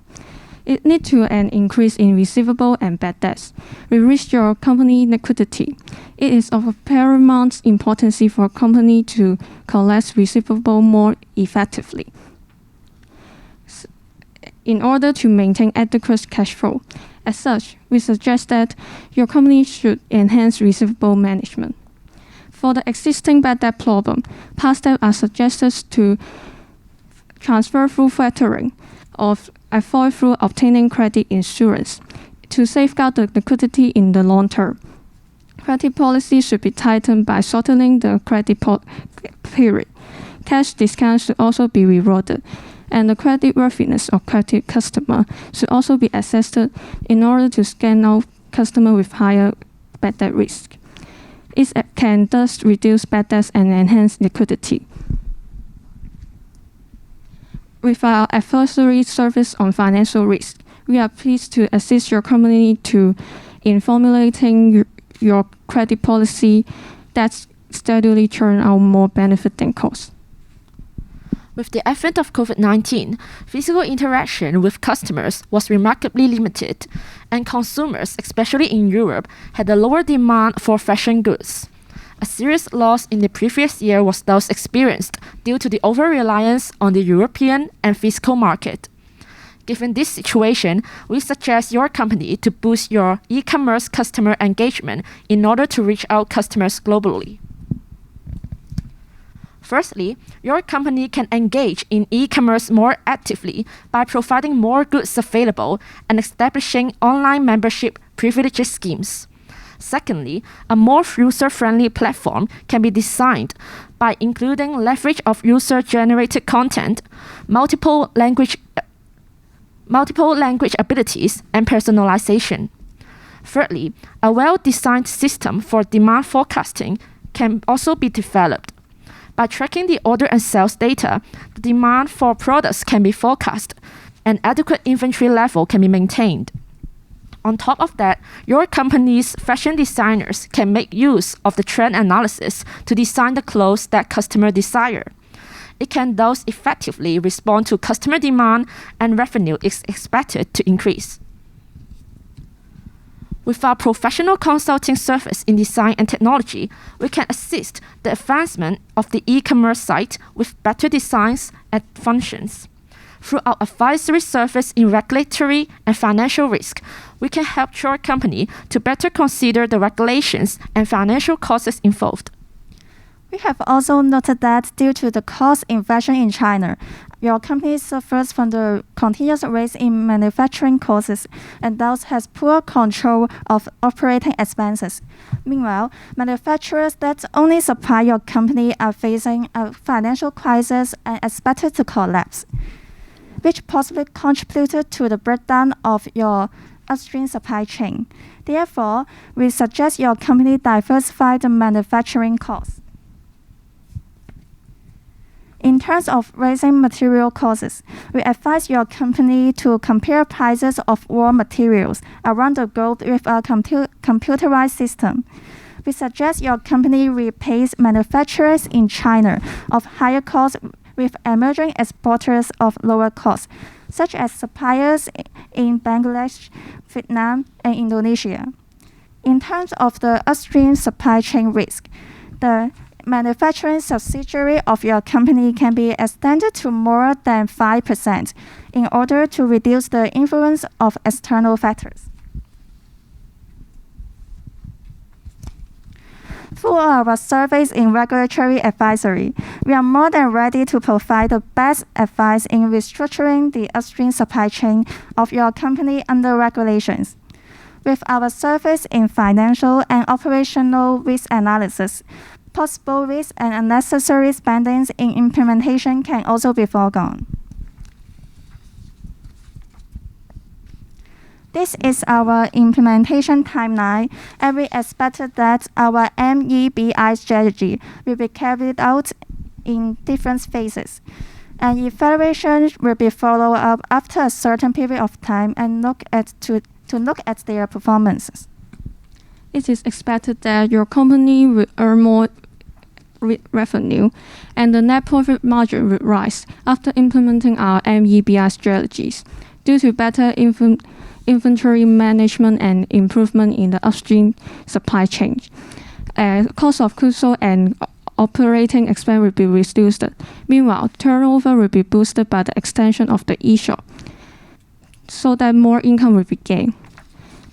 It leads to an increase in receivable and bad debts. We risk your company liquidity. It is of paramount importance for a company to collect receivable more effectively in order to maintain adequate cash flow. As such, we suggest that your company should enhance receivable management. For the existing bad debt problem, past steps are suggested to transfer through factoring or avoid through obtaining credit insurance to safeguard the liquidity in the long term. Credit policy should be tightened by shortening the credit period. Cash discounts should also be rewarded, and the credit worthiness of credit customer should also be assessed in order to scan out customers with higher bad debt risk. It can thus reduce bad debts and enhance liquidity. With our advisory service on financial risk, we are pleased to assist your company in formulating your credit policy that steadily turn out more benefit than cost. With the advent of COVID-19, physical interaction with customers was remarkably limited, and consumers, especially in Europe, had a lower demand for fashion goods. A serious loss in the previous year was thus experienced due to the over-reliance on the European and physical market. Given this situation, we suggest your company to boost your e-commerce customer engagement in order to reach out customers globally. Firstly, your company can engage in e-commerce more actively by providing more goods available and establishing online membership privilege schemes. Secondly, a more user-friendly platform can be designed by including leverage of user-generated content, multiple language abilities, and personalization. Thirdly, a well-designed system for demand forecasting can also be developed. By tracking the order and sales data, the demand for products can be forecast, and adequate inventory level can be maintained. On top of that, your company's fashion designers can make use of the trend analysis to design the clothes that customers desire. It can thus effectively respond to customer demand, and revenue is expected to increase. With our professional consulting service in design and technology, we can assist the advancement of the e-commerce site with better designs and functions. Through our advisory service in regulatory and financial risk, we can help your company to better consider the regulations and financial costs involved. We have also noted that due to the cost inflation in China, your company suffers from the continuous rise in manufacturing costs and thus has poor control of operating expenses. Meanwhile, manufacturers that only supply your company are facing a financial crisis and expected to collapse, which possibly contributed to the breakdown of your upstream supply chain. Therefore, we suggest your company diversify the manufacturing costs. In terms of raising material costs, we advise your company to compare prices of raw materials around the globe with a computerized system. We suggest your company replace manufacturers in China of higher cost with emerging exporters of lower cost, such as suppliers in Bangladesh, Vietnam, and Indonesia. In terms of the upstream supply chain risk, the manufacturing subsidiary of your company can be extended to more than 5% in order to reduce the influence of external factors. Through our service in regulatory advisory, we are more than ready to provide the best advice in restructuring the upstream supply chain of your company under regulations. With our service in financial and operational risk analysis, possible risks and unnecessary spendings in implementation can also be foregone. This is our implementation timeline, and we expect that our MEBI strategy will be carried out in different phases. And evaluation will be followed up after a certain period of time and look at their performances. It is expected that your company will earn more revenue and the net profit margin will rise after implementing our MEBI strategies due to better inventory management and improvement in the upstream supply chain. Cost of goods sold and operating expense will be reduced. Meanwhile, turnover will be boosted by the extension of the e-shop so that more income will be gained.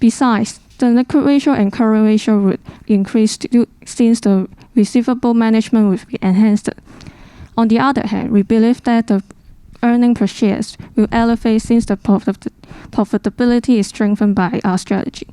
Besides, the liquid ratio and current ratio would increase since the receivable management will be enhanced. On the other hand, we believe that the earning per share will elevate since the profitability is strengthened by our strategy.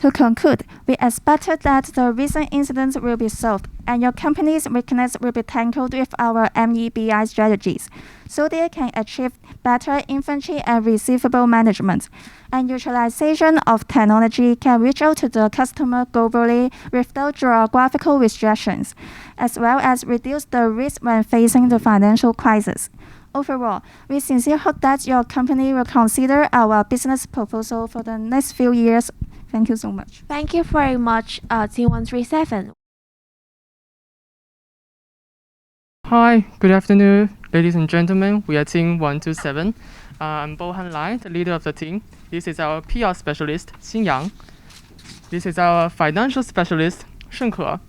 To conclude, we expect that the recent incidents will be solved and your company's weakness will be tackled with our MEBI strategies, so they can achieve better inventory and receivable management, and utilization of technology can reach out to the customer globally without geographical restrictions, as well as reduce the risk when facing the financial crisis. Overall, we sincerely hope that your company will consider our business proposal for the next few years. Thank you so much. Thank you very much, Team 137. Hi, good afternoon, ladies and gentlemen. We are Team 127. I'm Bohan Lai, the leader of the team. This is our PR specialist, Xin Yang. This is our financial specialist, Shen Ke.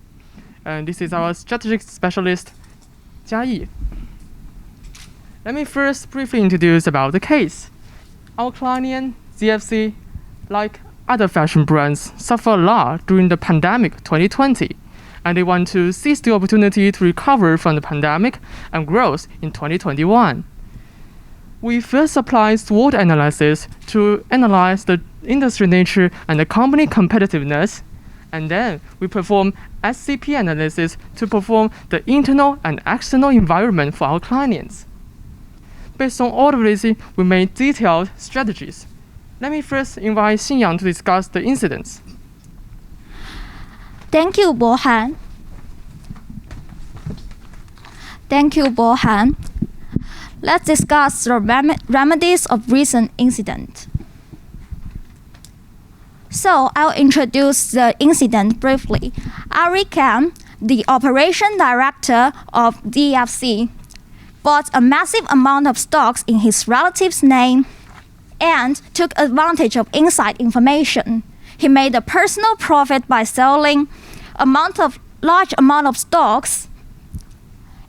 And this is our strategic specialist, Jia Yi. Let me first briefly introduce about the case. Our client, ZFC, like other fashion brands, suffered a lot during the pandemic 2020, and they want to seize the opportunity to recover from the pandemic and growth in 2021. We first applied SWOT analysis to analyze the industry nature and the company competitiveness, and then we perform SCP analysis to perform the internal and external environment for our clients. Based on all of this, we made detailed strategies. Let me first invite Xinyang to discuss the incidents. Thank you, Bohan. Let's discuss the remedies of recent incident. So I'll introduce the incident briefly. Ari Kam, the operation director of DFC, bought a massive amount of stocks in his relative's name and took advantage of inside information. He made a personal profit by selling large amount of stocks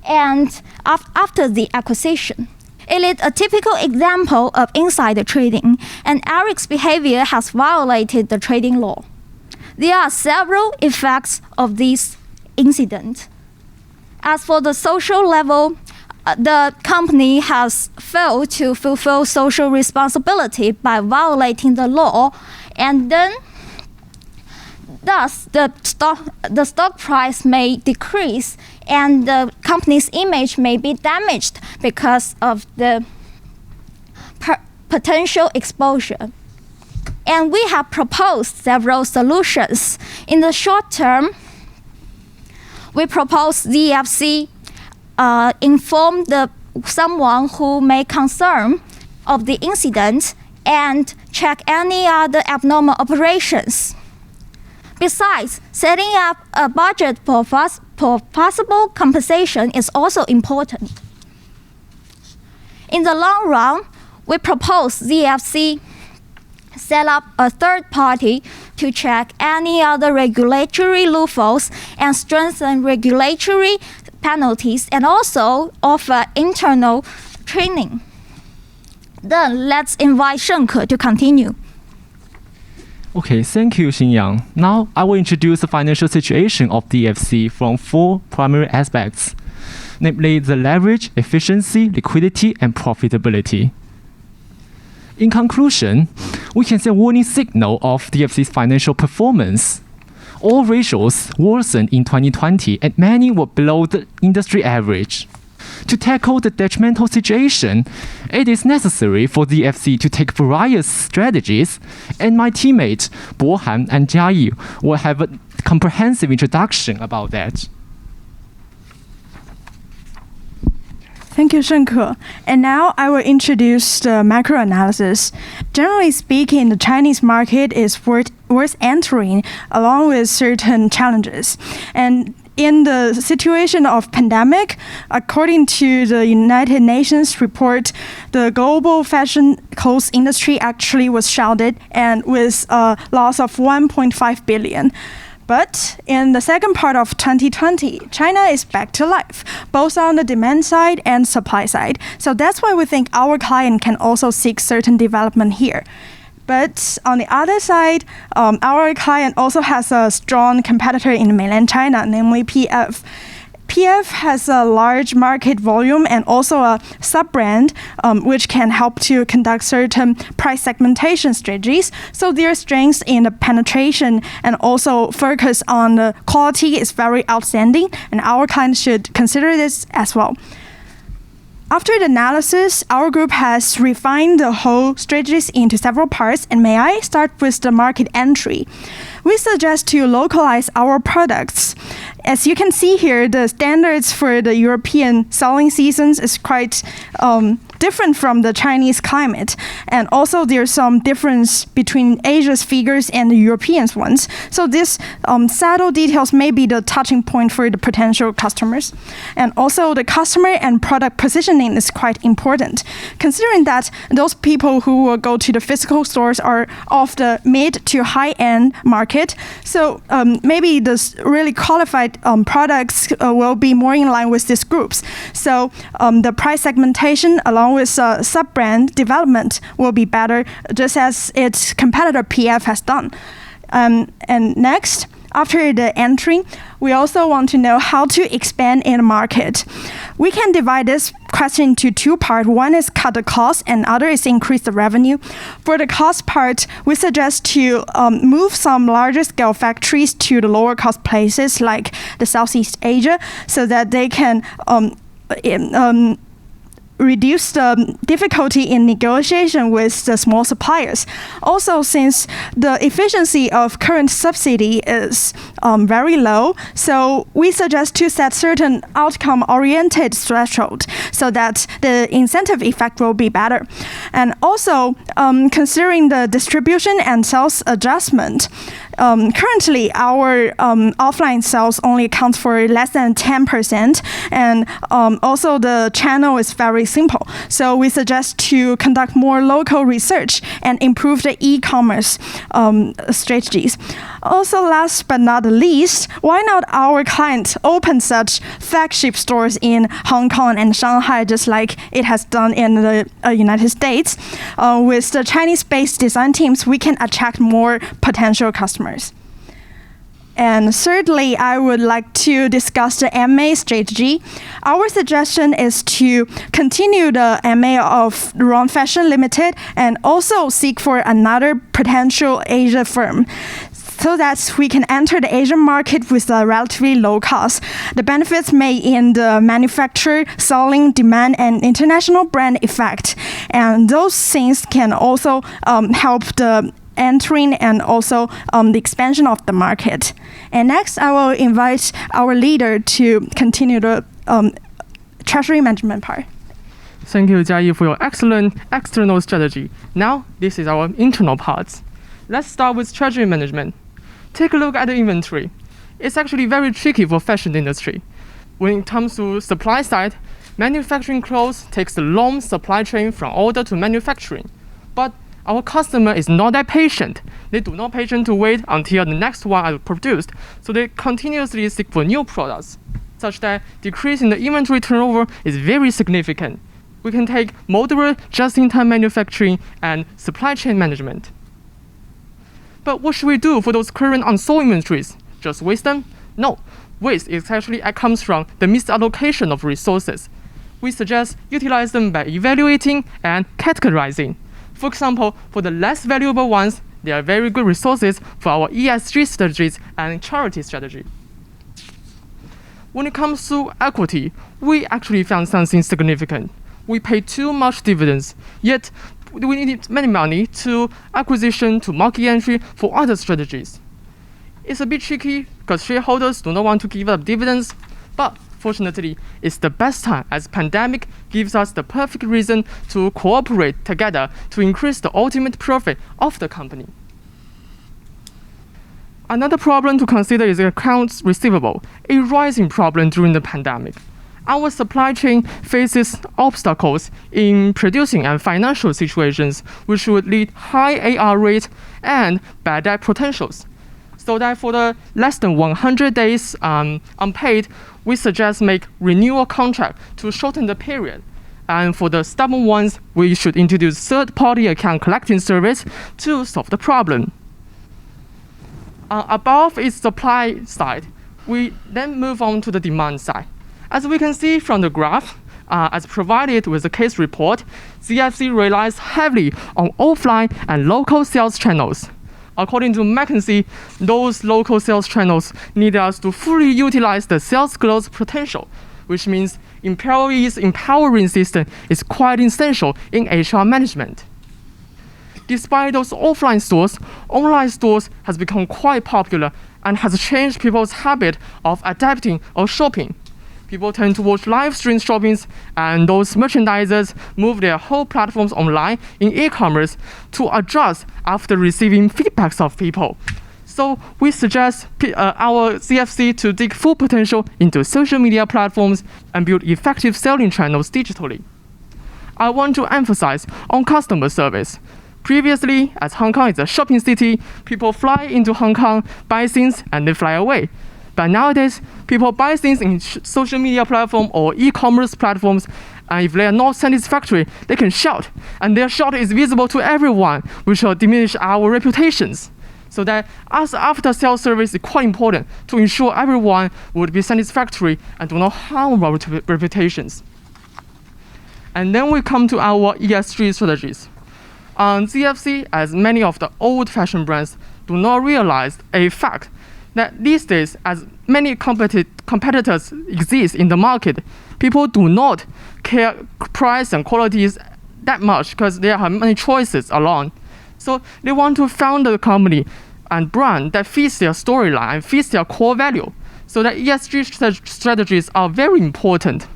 and after the acquisition. It is a typical example of insider trading, and Eric's behavior has violated the trading law. There are several effects of this incident. As for the social level, the company has failed to fulfill social responsibility by violating the law, and then thus the stock price may decrease and the company's image may be damaged because of the potential exposure. And we have proposed several solutions. In the short term, we propose DFC inform someone who may concern of the incident and check any other abnormal operations. Besides, setting up a budget for possible compensation is also important. In the long run, we propose DFC set up a third party to check any other regulatory loopholes and strengthen regulatory penalties, and also offer internal training. Then let's invite Shen Ke to continue. Okay, thank you, Xinyang. Now I will introduce the financial situation of DFC from 4 primary aspects, namely the leverage, efficiency, liquidity, and profitability. In conclusion, we can see a warning signal of DFC's financial performance. All ratios worsened in 2020 and many were below the industry average. To tackle the detrimental situation, it is necessary for DFC to take various strategies, and my teammates Bohan and Jia Yi will have a comprehensive introduction about that. Thank you, Shen Ke. And now I will introduce the macro analysis. Generally speaking, the Chinese market is worth entering along with certain challenges. And in the situation of pandemic, according to the United Nations report, the global fashion clothes industry actually was shrouded and with a loss of 1.5 billion. But in the second part of 2020, China is back to life, both on the demand side and supply side. So that's why we think our client can also seek certain development here. But on the other side, our client also has a strong competitor in mainland China, namely PF. PF has a large market volume and also a sub-brand which can help to conduct certain price segmentation strategies. So their strengths in the penetration and also focus on the quality is very outstanding, and our clients should consider this as well. After the analysis, our group has refined the whole strategies into several parts, and may I start with the market entry. We suggest to localize our products. As you can see here, the standards for the European selling seasons is quite different from the Chinese climate. And also there's some difference between Asia's figures and the European ones. So these subtle details may be the touching point for the potential customers. And also the customer and product positioning is quite important, considering that those people who will go to the physical stores are of the mid to high-end market. So maybe the really qualified products will be more in line with these groups. So the price segmentation along with sub-brand development will be better, just as its competitor PF has done. And next, after the entry, we also want to know how to expand in the market. We can divide this question into two parts. One is cut the cost and other is increase the revenue. For the cost part, we suggest to move some larger scale factories to the lower cost places like the Southeast Asia so that they can reduce the difficulty in negotiation with the small suppliers. Also, since the efficiency of current subsidy is very low, so we suggest to set certain outcome-oriented threshold so that the incentive effect will be better. And also, considering the distribution and sales adjustment, currently our offline sales only accounts for less than 10%, and also the channel is very simple. So we suggest to conduct more local research and improve the e-commerce strategies. Also, last but not least, why not our client open such flagship stores in Hong Kong and Shanghai, just like it has done in the United States? With the Chinese-based design teams, we can attract more potential customers. And thirdly, I would like to discuss the MA strategy. Our suggestion is to continue the MA of Wrong Fashion Limited and also seek for another potential Asia firm, so that we can enter the Asian market with a relatively low cost. The benefits may in the manufacture, selling, demand, and international brand effect. And those things can also help the entering and also the expansion of the market. And next, I will invite our leader to continue the treasury management part. Thank you, Jiayi, for your excellent external strategy. Now, this is our internal parts. Let's start with treasury management. Take a look at the inventory. It's actually very tricky for fashion industry. When it comes to supply side, manufacturing clothes takes a long supply chain from order to manufacturing. But our customer is not that patient. They do not patient to wait until the next one are produced, so they continuously seek for new products, such that decrease in the inventory turnover is very significant. We can take modular just-in-time manufacturing and supply chain management. But what should we do for those current unsold inventories? Just waste them? No. Waste is actually comes from the misallocation of resources. We suggest utilize them by evaluating and categorizing. For example, for the less valuable ones, they are very good resources for our ESG strategies and charity strategy. When it comes to equity, we actually found something significant. We pay too much dividends, yet we need many money to acquisition, to market entry for other strategies. It's a bit tricky because shareholders do not want to give up dividends, but fortunately, it's the best time as pandemic gives us the perfect reason to cooperate together to increase the ultimate profit of the company. Another problem to consider is accounts receivable, a rising problem during the pandemic. Our supply chain faces obstacles in producing and financial situations which would lead high AR rate and bad debt potentials. So that for the less than 100 days unpaid, we suggest make renewal contract to shorten the period. And for the stubborn ones, we should introduce third-party account collecting service to solve the problem. Above its supply side, we then move on to the demand side. As we can see from the graph, as provided with the case report, CFC relies heavily on offline and local sales channels. According to McKinsey, those local sales channels need us to fully utilize the sales growth potential, which means employees' empowering system is quite essential in HR management. Despite those offline stores, online stores has become quite popular and has changed people's habit of adapting or shopping. People tend to watch live stream shoppings, and those merchandisers move their whole platforms online in e-commerce to adjust after receiving feedbacks of people. So we suggest our CFC to dig full potential into social media platforms and build effective selling channels digitally. I want to emphasize on customer service. Previously, as Hong Kong is a shopping city, people fly into Hong Kong, buy things, and they fly away. But nowadays, people buy things in social media platform or e-commerce platforms, and if they are not satisfactory, they can shout, and their shout is visible to everyone, which will diminish our reputations. So that as after-sales service is quite important to ensure everyone would be satisfactory and do not harm our reputations. And then we come to our ESG strategies. CFC, as many of the old-fashioned brands, do not realize a fact that these days, as many competitors exist in the market, people do not care price and qualities that much because there are many choices along. So they want to found a company and brand that fits their storyline, fits their core value. So that ESG strategies are very important.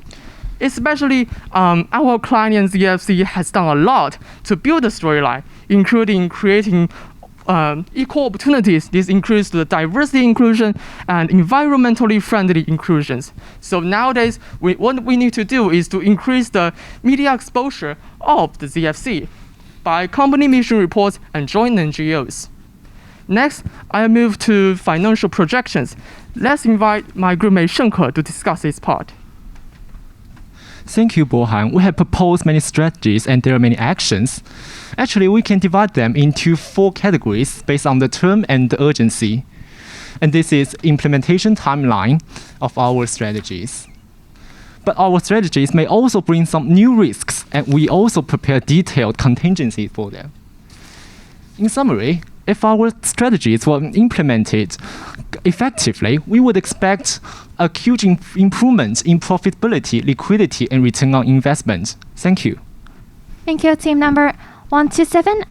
Especially our client in CFC has done a lot to build the storyline, including creating equal opportunities. This includes the diversity inclusion and environmentally friendly inclusions. So nowadays, what we need to do is to increase the media exposure of the CFC by company mission reports and joint NGOs. Next, I move to financial projections. Let's invite my groupmate Shenke to discuss this part. Thank you, Bohan. We have proposed many strategies and there are many actions. Actually, we can divide them into 4 categories based on the term and the urgency. And this is implementation timeline of our strategies. But our strategies may also bring some new risks, and we also prepare detailed contingency for them. In summary, if our strategies were implemented effectively, we would expect a huge improvement in profitability, liquidity, and return on investment. Thank you. Thank you, team number 127.